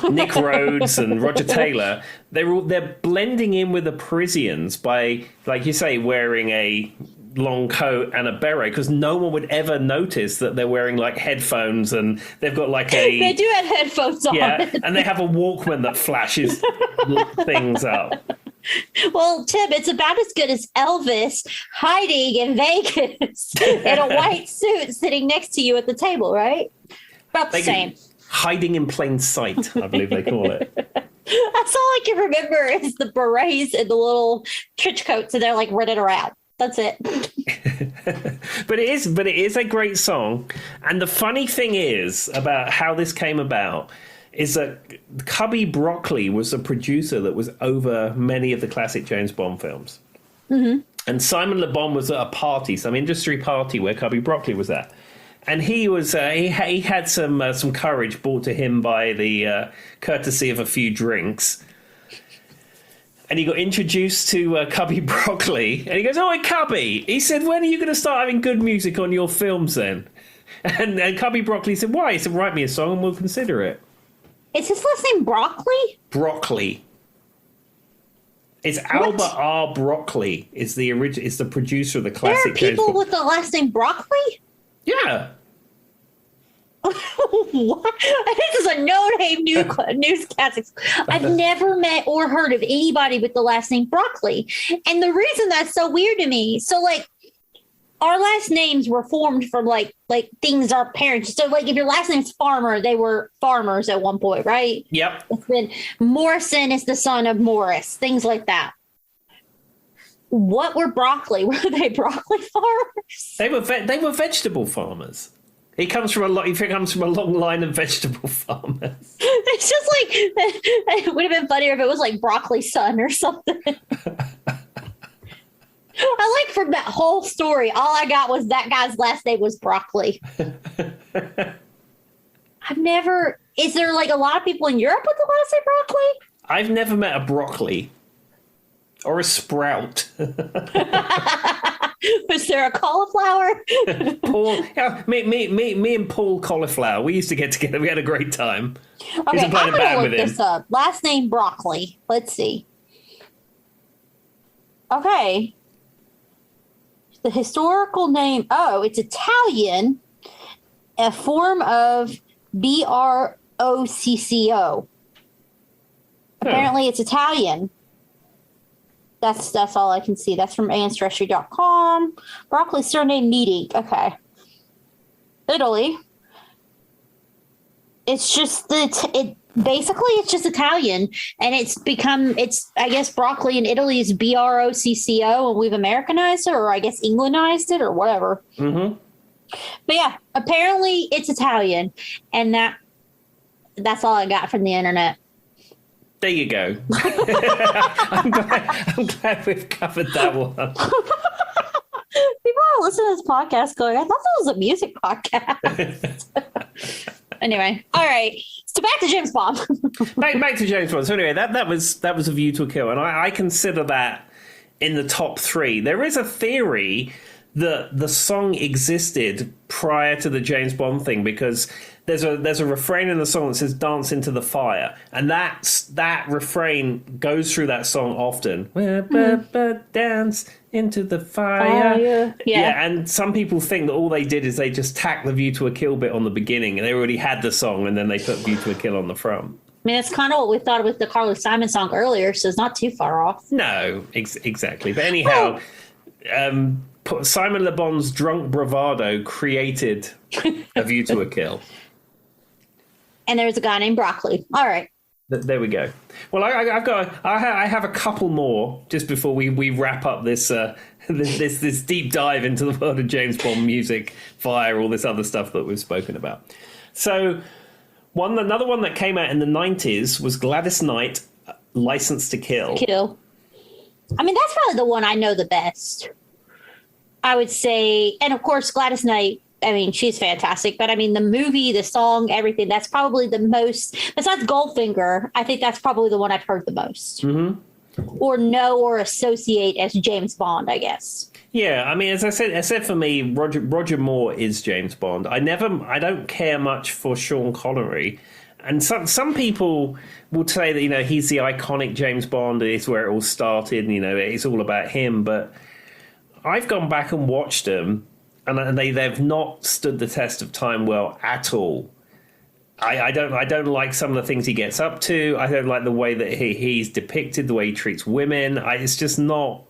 Nick Rhodes and Roger Taylor. They're blending in with the Parisians by, like you say, wearing a long coat and a beret, because no one would ever notice that they're wearing like headphones, and they've got like they do have headphones on. Yeah, and they have a Walkman that flashes things up. Well, Tim, it's about as good as Elvis hiding in Vegas in a white suit sitting next to you at the table, right? About the same. Hiding in plain sight, I believe they call it. That's all I can remember is the berets and the little trench coats, and they're like running around. That's it. But it is a great song. And the funny thing is about how this came about is that Cubby Broccoli was a producer that was over many of the classic James Bond films. Mm-hmm. And Simon Le Bon was at a party, some industry party where Cubby Broccoli was at. And he was he had some courage brought to him by the courtesy of a few drinks. And he got introduced to Cubby Broccoli. And he goes, "Oh, Cubby." He said, "When are you going to start having good music on your films then?" And Cubby Broccoli said, "Why?" He said, "Write me a song and we'll consider it." Is his last name Broccoli? Broccoli. It's Albert R. Broccoli. Is the producer of the classic. There are people with the last name Broccoli? Yeah. What? This is a no-name newscast. I've never met or heard of anybody with the last name Broccoli. And the reason that's so weird to me, so like our last names were formed from like things our parents. So like if your last name's Farmer, they were farmers at one point, right? Yep. It's been Morrison is the son of Morris, things like that. What were Broccoli? Were they broccoli farmers? They were vegetable farmers. He comes from a long line of vegetable farmers. It's just like it would have been funnier if it was like Broccoli's son or something. I like from that whole story, all I got was that guy's last name was Broccoli. Is there like a lot of people in Europe with the last name Broccoli? I've never met a broccoli or a sprout. Was there a cauliflower? Paul, yeah, me and Paul Cauliflower, we used to get together. We had a great time. Okay, I'm going to look this up. Last name Broccoli. Let's see. Okay. The historical name, it's Italian, a form of Brocco. Apparently it's Italian. That's all I can see. That's from ancestry.com. Broccoli surname meeting. Okay. Italy. It's just basically it's just Italian, and it's I guess broccoli in Italy is Brocco, and we've Americanized it, or I guess Englandized it, or whatever. Mm-hmm. But yeah, apparently it's Italian, and that's all I got from the internet. There you go. I'm glad we've covered that one. People are listening to this podcast going, I thought that was a music podcast. Anyway, all right. So back to James Bond. back to James Bond. So anyway, that was A View to a Kill, and I consider that in the top 3. There is a theory that the song existed prior to the James Bond thing, because there's a refrain in the song that says "Dance into the fire," and that refrain goes through that song often. Dance into the fire. Yeah, and some people think that all they did is they just tacked the View to a Kill bit on the beginning, and they already had the song, and then they put View to a Kill on the front. I mean, that's kind of what we thought with the Carlos Simon song earlier, so it's not too far off. No, exactly. But anyhow, Simon Le Bon's drunk bravado created A View to a Kill. And there's a guy named Broccoli. All right. There we go. Well, I have a couple more just before we wrap up this this deep dive into the world of James Bond music, fire, all this other stuff that we've spoken about. So another one that came out in the 90s was Gladys Knight, License to Kill. I mean, that's probably the one I know the best, I would say. And of course, Gladys Knight, I mean, she's fantastic. But I mean, the movie, the song, everything, that's probably the most, besides Goldfinger, I think that's probably the one I've heard the most. Mm-hmm. Or know or associate as James Bond, I guess. Yeah, I mean, as I said for me, Roger Moore is James Bond. I don't care much for Sean Connery. And some people will say that, he's the iconic James Bond, it's where it all started, and, it's all about him. But I've gone back and watched them, and they've not stood the test of time well at all. I don't like some of the things he gets up to. I don't like the way that he's depicted, the way he treats women. It's just not.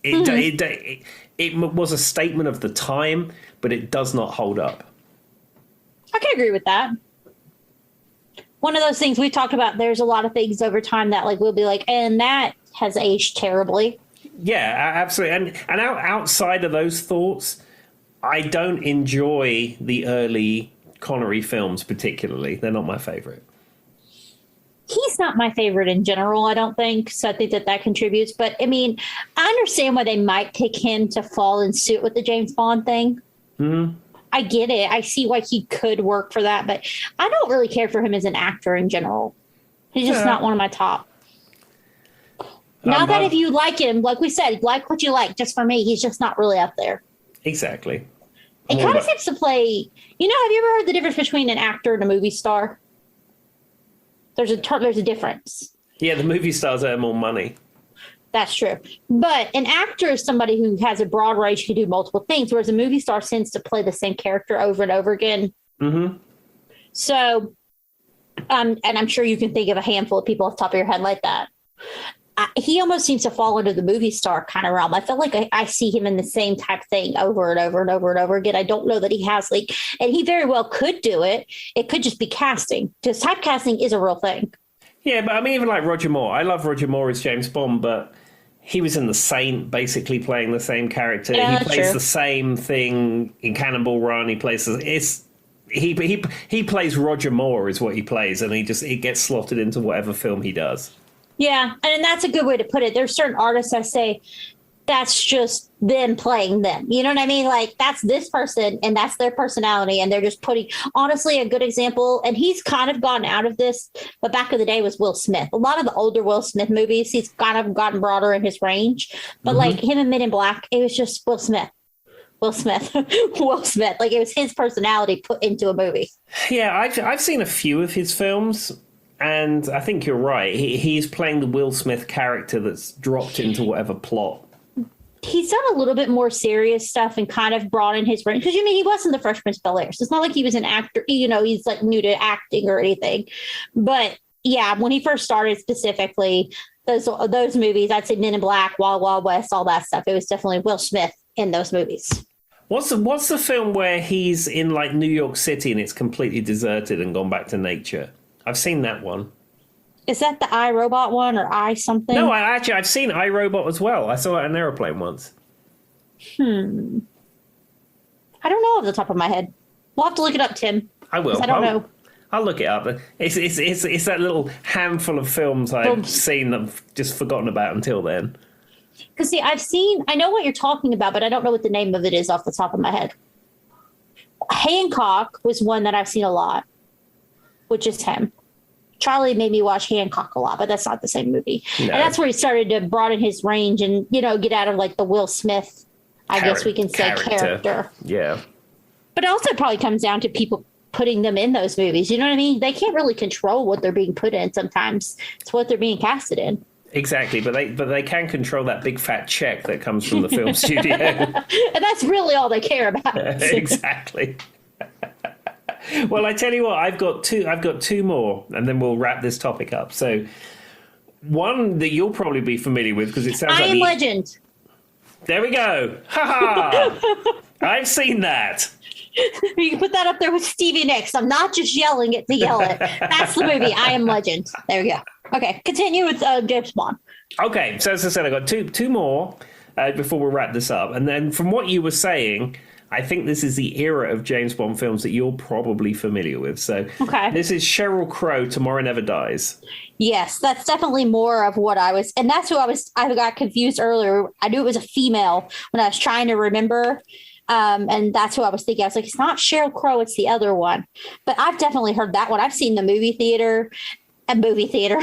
It was a statement of the time, but it does not hold up. I can agree with that. One of those things we talked about. There's a lot of things over time that we'll be like, and that has aged terribly. Yeah, absolutely. And outside of those thoughts, I don't enjoy the early Connery films particularly. They're not my favorite. He's not my favorite in general, I don't think. So I think that contributes. But I mean, I understand why they might pick him to fall in suit with the James Bond thing. Mm-hmm. I get it. I see why he could work for that. But I don't really care for him as an actor in general. He's just not one of my top. Not that if you like him, like we said, like what you like. Just for me, he's just not really up there. Exactly. It kind of seems to play. Have you ever heard the difference between an actor and a movie star? There's a difference. Yeah, the movie stars earn more money. That's true. But an actor is somebody who has a broad range, can do multiple things, whereas a movie star tends to play the same character over and over again. Mm-hmm. So, and I'm sure you can think of a handful of people off the top of your head like that. He almost seems to fall into the movie star kind of realm. I feel like I see him in the same type of thing over and over and over and over again. I don't know that he has and he very well could do it. It could just be casting, because typecasting is a real thing. Yeah, but I mean, even like Roger Moore. I love Roger Moore as James Bond, but he was in The Saint, basically playing the same character. Yeah, he plays the same thing in Cannonball Run. He plays he plays Roger Moore is what he plays, and it gets slotted into whatever film he does. Yeah, and that's a good way to put it. There's certain artists that say that's just them playing them. You know what I mean? That's this person and that's their personality, and they're just putting. Honestly, a good example, and he's kind of gotten out of this, but back in the day was Will Smith. A lot of the older Will Smith movies, he's kind of gotten broader in his range. But him in Men in Black, it was just Will Smith. Will Smith. It was his personality put into a movie. Yeah, I've seen a few of his films. And I think you're right. He's playing the Will Smith character that's dropped into whatever plot. He's done a little bit more serious stuff and kind of brought in his range. Because, he wasn't the Fresh Prince of Bel-Air. So it's not like he was an actor. He's new to acting or anything. But, when he first started specifically, those movies, I'd say Men in Black, Wild Wild West, all that stuff. It was definitely Will Smith in those movies. What's the film where he's in like New York City and it's completely deserted and gone back to nature? I've seen that one. Is that the iRobot one or I something? No, I've seen iRobot as well. I saw it on an airplane once. I don't know off the top of my head. We'll have to look it up, Tim. I will. I don't know. I'll look it up. It's that little handful of films I've seen that I've just forgotten about until then. Because see, I know what you're talking about, but I don't know what the name of it is off the top of my head. Hancock was one that I've seen a lot, which is him. Charlie made me watch Hancock a lot, but that's not the same movie. No. And that's where he started to broaden his range and, get out of like the Will Smith, I guess we can say, character. Yeah. But it also probably comes down to people putting them in those movies. You know what I mean? They can't really control what they're being put in sometimes. It's what they're being casted in. Exactly, but they can control that big fat check that comes from the film studio. And that's really all they care about. Exactly. Well, I tell you what, I've got two more, and then we'll wrap this topic up. So, one that you'll probably be familiar with because it sounds like I Am Legend. There we go. Ha ha! I've seen that. You can put that up there with Stevie Nicks. I'm not just yelling it to yell it. That's the movie. I Am Legend. There we go. Okay, continue with James Bond. Okay, so as I said, I got two more before we wrap this up, and then from what you were saying, I think this is the era of James Bond films that you're probably familiar with. So This is Sheryl Crow, Tomorrow Never Dies. Yes, that's definitely more of what I was. And that's who I got confused earlier. I knew it was a female when I was trying to remember. And that's who I was thinking. I was like, it's not Sheryl Crow, it's the other one. But I've definitely heard that one. I've seen the movie theater. The movie theater.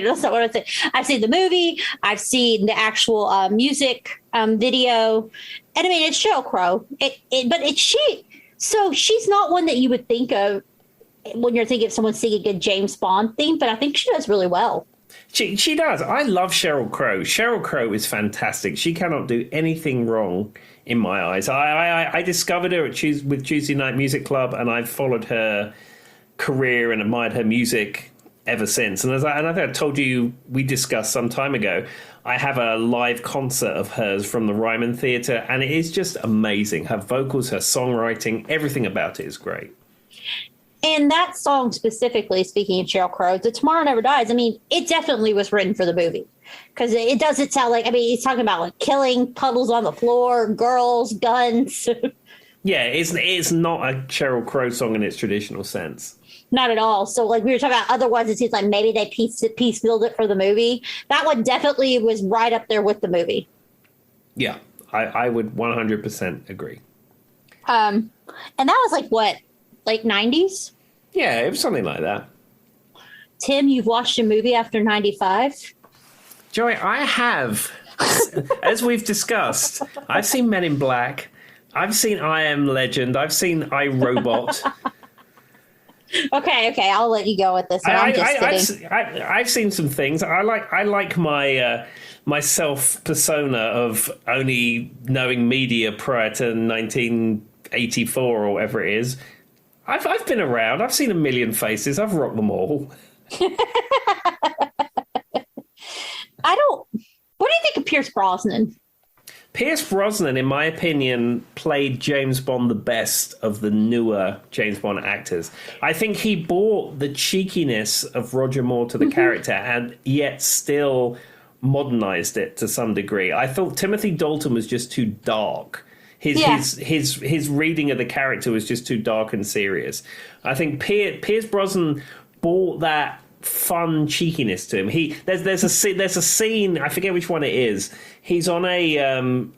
That's not what I said. I've seen the movie. I've seen the actual music video, and I mean it's Sheryl Crow. But it's she. So she's not one that you would think of when you're thinking of someone singing a James Bond theme. But I think she does really well. She does. I love Sheryl Crow. Sheryl Crow is fantastic. She cannot do anything wrong in my eyes. I discovered her with Tuesday Night Music Club, and I've followed her career and admired her music ever since. And I think I told you, we discussed some time ago, I have a live concert of hers from the Ryman Theatre, and it is just amazing. Her vocals, her songwriting, everything about it is great. And that song specifically, speaking of Sheryl Crow, The Tomorrow Never Dies, I mean, it definitely was written for the movie. Because it doesn't sound like, I mean, he's talking about like killing, puddles on the floor, girls, guns. Yeah, it's not a Sheryl Crow song in its traditional sense. Not at all. So like we were talking about other ones, it seems like maybe they piecemealed it for the movie. That one definitely was right up there with the movie. Yeah, I would 100% agree. And that was like what, late 90s? Yeah, it was something like that. Tim, you've watched a movie after 95? Joey, I have. As we've discussed, I've seen Men in Black. I've seen I Am Legend. I've seen iRobot. Okay, I'll let you go with this one. I've seen some things. I like my my self persona of only knowing media prior to 1984 or whatever it is. I've been around. I've seen a million faces. I've rocked them all. What do you think of Pierce Brosnan? Pierce Brosnan, in my opinion, played James Bond the best of the newer James Bond actors. I think he brought the cheekiness of Roger Moore to the character and yet still modernized it to some degree. I thought Timothy Dalton was just too dark. His reading of the character was just too dark and serious. I think Pierce Brosnan brought that fun cheekiness to him. There's a scene, I forget which one it is. He's on a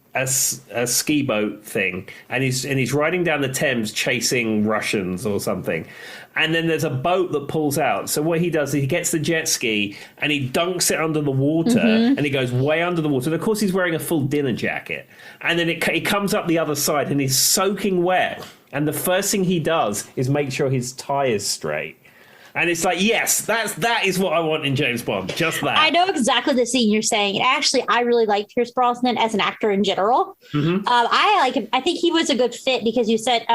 ski boat thing, and he's riding down the Thames chasing Russians or something. And then there's a boat that pulls out. So what he does is he gets the jet ski and he dunks it under the water, and he goes way under the water. And of course, he's wearing a full dinner jacket. And then he comes up the other side and he's soaking wet. And the first thing he does is make sure his tie is straight. And it's like, yes, that is what I want in James Bond. Just that. I know exactly the scene you're saying. And actually, I really like Pierce Brosnan as an actor in general. I like him. I think he was a good fit because you said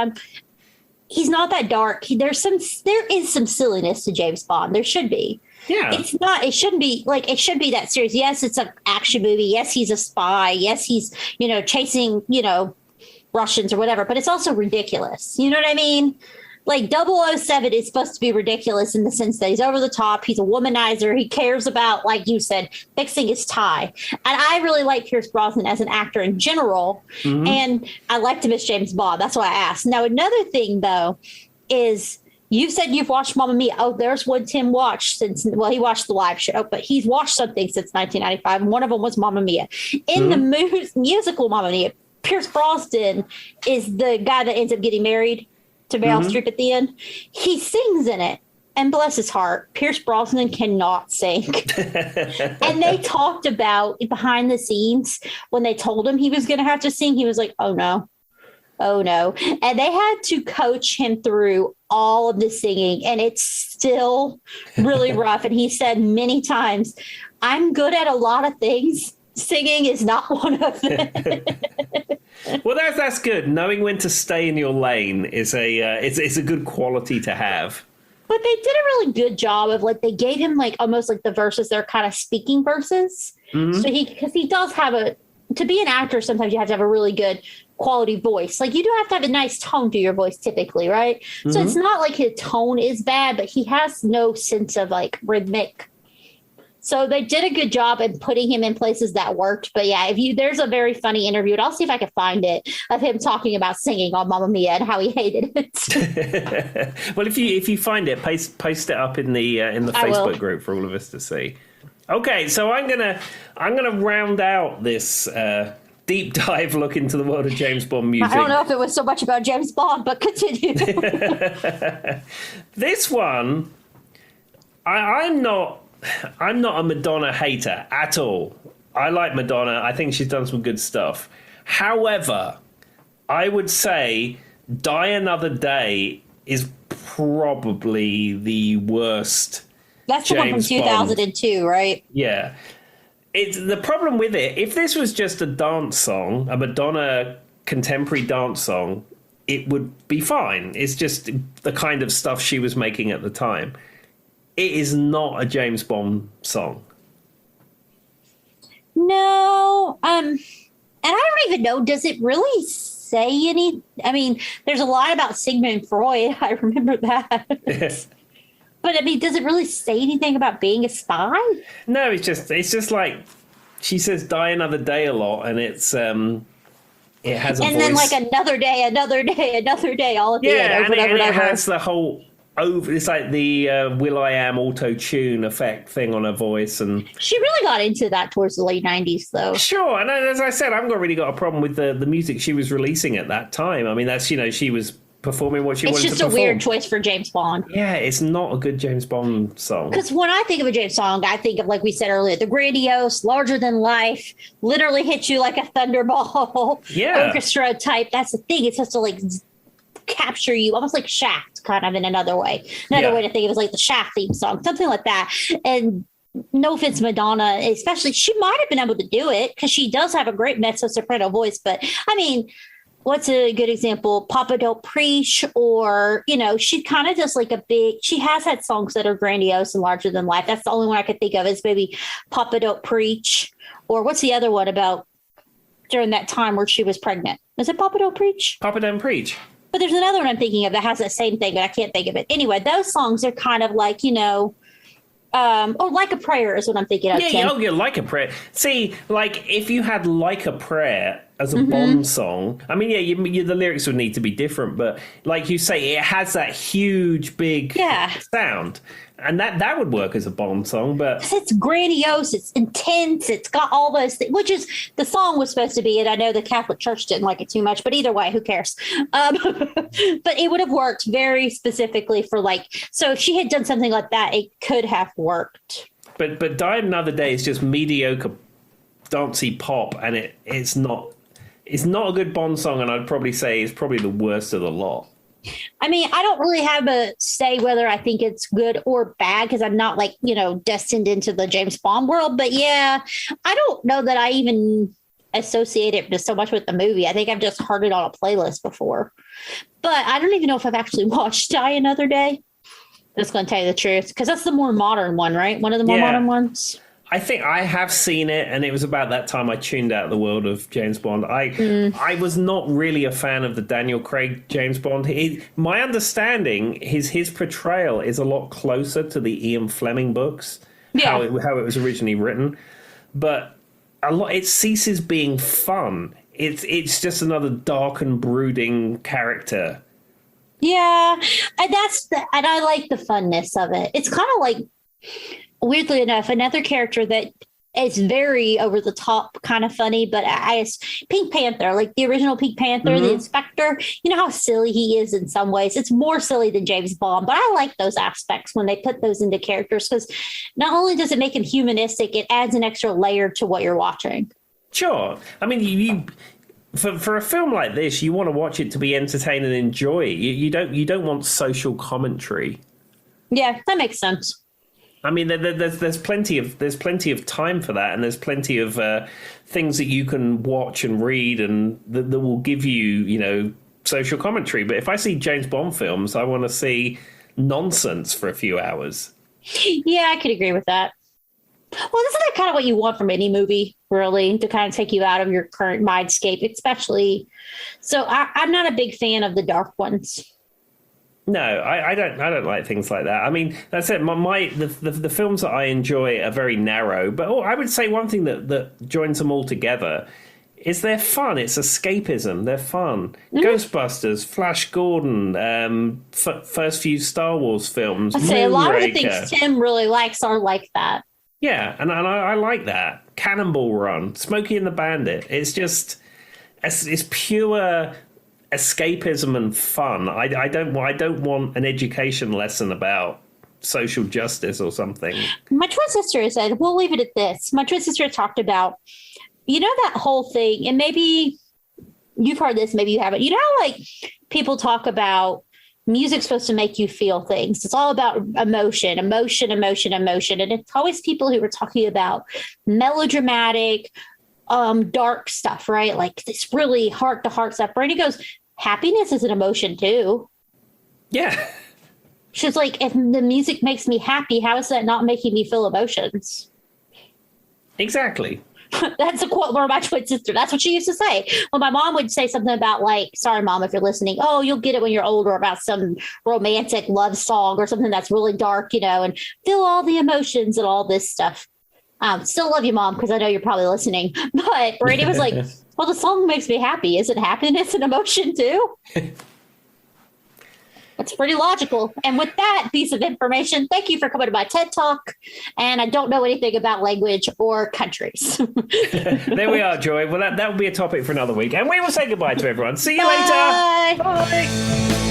he's not that dark. There is some silliness to James Bond. There should be. Yeah. It shouldn't be like, it should be that serious. Yes, it's an action movie. Yes, he's a spy. Yes, he's, chasing, Russians or whatever, but it's also ridiculous. You know what I mean? Like 007 is supposed to be ridiculous in the sense that he's over the top. He's a womanizer. He cares about, like you said, fixing his tie. And I really like Pierce Brosnan as an actor in general. Mm-hmm. And I like to miss James Bond. That's why I asked. Now, another thing, though, is you said you've watched Mamma Mia. Oh, there's one Tim watched he watched the live show, but he's watched something since 1995. And one of them was Mamma Mia. In the musical Mamma Mia, Pierce Brosnan is the guy that ends up getting married to Meryl Streep at the end. He sings in it, and bless his heart, Pierce Brosnan cannot sing. And they talked about behind the scenes when they told him he was going to have to sing. He was like, oh no. And they had to coach him through all of the singing, and it's still really rough. And he said many times, I'm good at a lot of things. Singing is not one of them. Well, that's good. Knowing when to stay in your lane is it's a good quality to have. But they did a really good job of they gave him almost like the verses. They're kind of speaking verses. Mm-hmm. So because he does have to be an actor, sometimes you have to have a really good quality voice. Like you do have to have a nice tone to your voice typically, right? Mm-hmm. So it's not like his tone is bad, but he has no sense of rhythmic. So they did a good job in putting him in places that worked. But yeah, there's a very funny interview, and I'll see if I can find it, of him talking about singing on Mamma Mia and how he hated it. Well, if you find it, post it up in the Facebook group for all of us to see. Okay, so I'm gonna round out this deep dive look into the world of James Bond music. I don't know if it was so much about James Bond, but continue. This one, I'm not a Madonna hater at all. I like Madonna. I think she's done some good stuff. However, I would say Die Another Day is probably the worst. That's the one from 2002, right? Yeah. It's the problem with it. If this was just a dance song, a Madonna contemporary dance song, it would be fine. It's just the kind of stuff she was making at the time. It is not a James Bond song. No. And I don't even know, does it really say any? I mean, there's a lot about Sigmund Freud. I remember that. But I mean, does it really say anything about being a spy? No, it's just like she says "die another day" a lot, and it has a voice. And then another day, all at the end. It has the whole. It's like the Will.i.am auto-tune effect thing on her voice. And she really got into that towards the late 90s, though. Sure. And as I said, I haven't really got a problem with the music she was releasing at that time. I mean, that's, she was performing what she wanted to perform. It's just a weird choice for James Bond. Yeah, it's not a good James Bond song. Because when I think of a James song, I think of, like we said earlier, the grandiose, larger than life, literally hit you like a thunderball orchestra type. That's the thing. It's just to capture you, almost like Shaft, kind of in another way. Another way to think of it is like the Shaft theme song, something like that. And no offense, Madonna, especially, she might have been able to do it because she does have a great mezzo-soprano voice. But I mean, what's a good example? Papa Don't Preach, or, she kind of does she has had songs that are grandiose and larger than life. That's the only one I could think of is maybe Papa Don't Preach. Or what's the other one about during that time where she was pregnant? Was it Papa Don't Preach? Papa Don't Preach. But there's another one I'm thinking of that has that same thing, but I can't think of it. Anyway, those songs are kind of like, or Like a Prayer is what I'm thinking of. Yeah, Like a Prayer. See, if you had Like a Prayer as a Bond song, I mean, the lyrics would need to be different, but like you say, it has that huge, big sound. And that would work as a Bond song, but it's grandiose, it's intense, it's got all those things, which is the song was supposed to be. And I know the Catholic Church didn't like it too much, but either way, who cares? But it would have worked very specifically for so if she had done something like that, it could have worked. But Die Another Day is just mediocre, dancey pop, and it's not a good Bond song, and I'd probably say it's probably the worst of the lot. I mean, I don't really have a say whether I think it's good or bad because I'm not destined into the James Bond world. But yeah, I don't know that I even associate it just so much with the movie. I think I've just heard it on a playlist before, but I don't even know if I've actually watched Die Another Day. Just going to tell you the truth, because that's the more modern one, right? One of the more modern ones. I think I have seen it, and it was about that time I tuned out the world of James Bond. I was not really a fan of the Daniel Craig James Bond. My understanding is his portrayal is a lot closer to the Ian Fleming books, how it was originally written. But it ceases being fun. It's just another dark and brooding character. Yeah, and and I like the funness of it. It's kind of like, weirdly enough, another character that is very over the top, kind of funny, but Pink Panther, like the original Pink Panther, the inspector, you know how silly he is in some ways. It's more silly than James Bond, but I like those aspects when they put those into characters, because not only does it make him humanistic, it adds an extra layer to what you're watching. Sure. I mean, for a film like this, you want to watch it to be entertained and enjoy it. You don't want social commentary. Yeah, that makes sense. I mean, there's plenty of time for that, and there's plenty of things that you can watch and read, and that will give you, social commentary. But if I see James Bond films, I want to see nonsense for a few hours. Yeah, I could agree with that. Well, isn't that kind of what you want from any movie, really, to kind of take you out of your current mindscape, especially? So I'm not a big fan of the dark ones. No, I don't like things like that. I mean, that's it. The films that I enjoy are very narrow, but I would say one thing that joins them all together is they're fun. It's escapism. They're fun. Ghostbusters, Flash Gordon, first few Star Wars films. I say a lot of the things Tim really likes are like that. Yeah, and I like that. Cannonball Run, Smokey and the Bandit. It's just it's pure escapism and fun. I don't want an education lesson about social justice or something. My twin sister said, we'll leave it at this. My twin sister talked about, that whole thing, and maybe you've heard this, maybe you haven't. You know how, like, people talk about music's supposed to make you feel things. It's all about emotion. And it's always people who are talking about melodramatic, dark stuff, right? Like this really heart to heart stuff. Brady goes, happiness is an emotion too. Yeah. She's like, if the music makes me happy, how is that not making me feel emotions? Exactly. That's a quote from my twin sister. That's what she used to say. When my mom would say something about, like, sorry, Mom, if you're listening, oh, you'll get it when you're older, about some romantic love song or something that's really dark, and feel all the emotions and all this stuff. Still love you, Mom, because I know you're probably listening. But Brady was like, well, the song makes me happy. Is it happiness and emotion too? That's pretty logical. And with that piece of information, thank you for coming to my TED Talk. And I don't know anything about language or countries. There we are, Joy. Well, that will be a topic for another week. And we will say goodbye to everyone. See you later. Bye.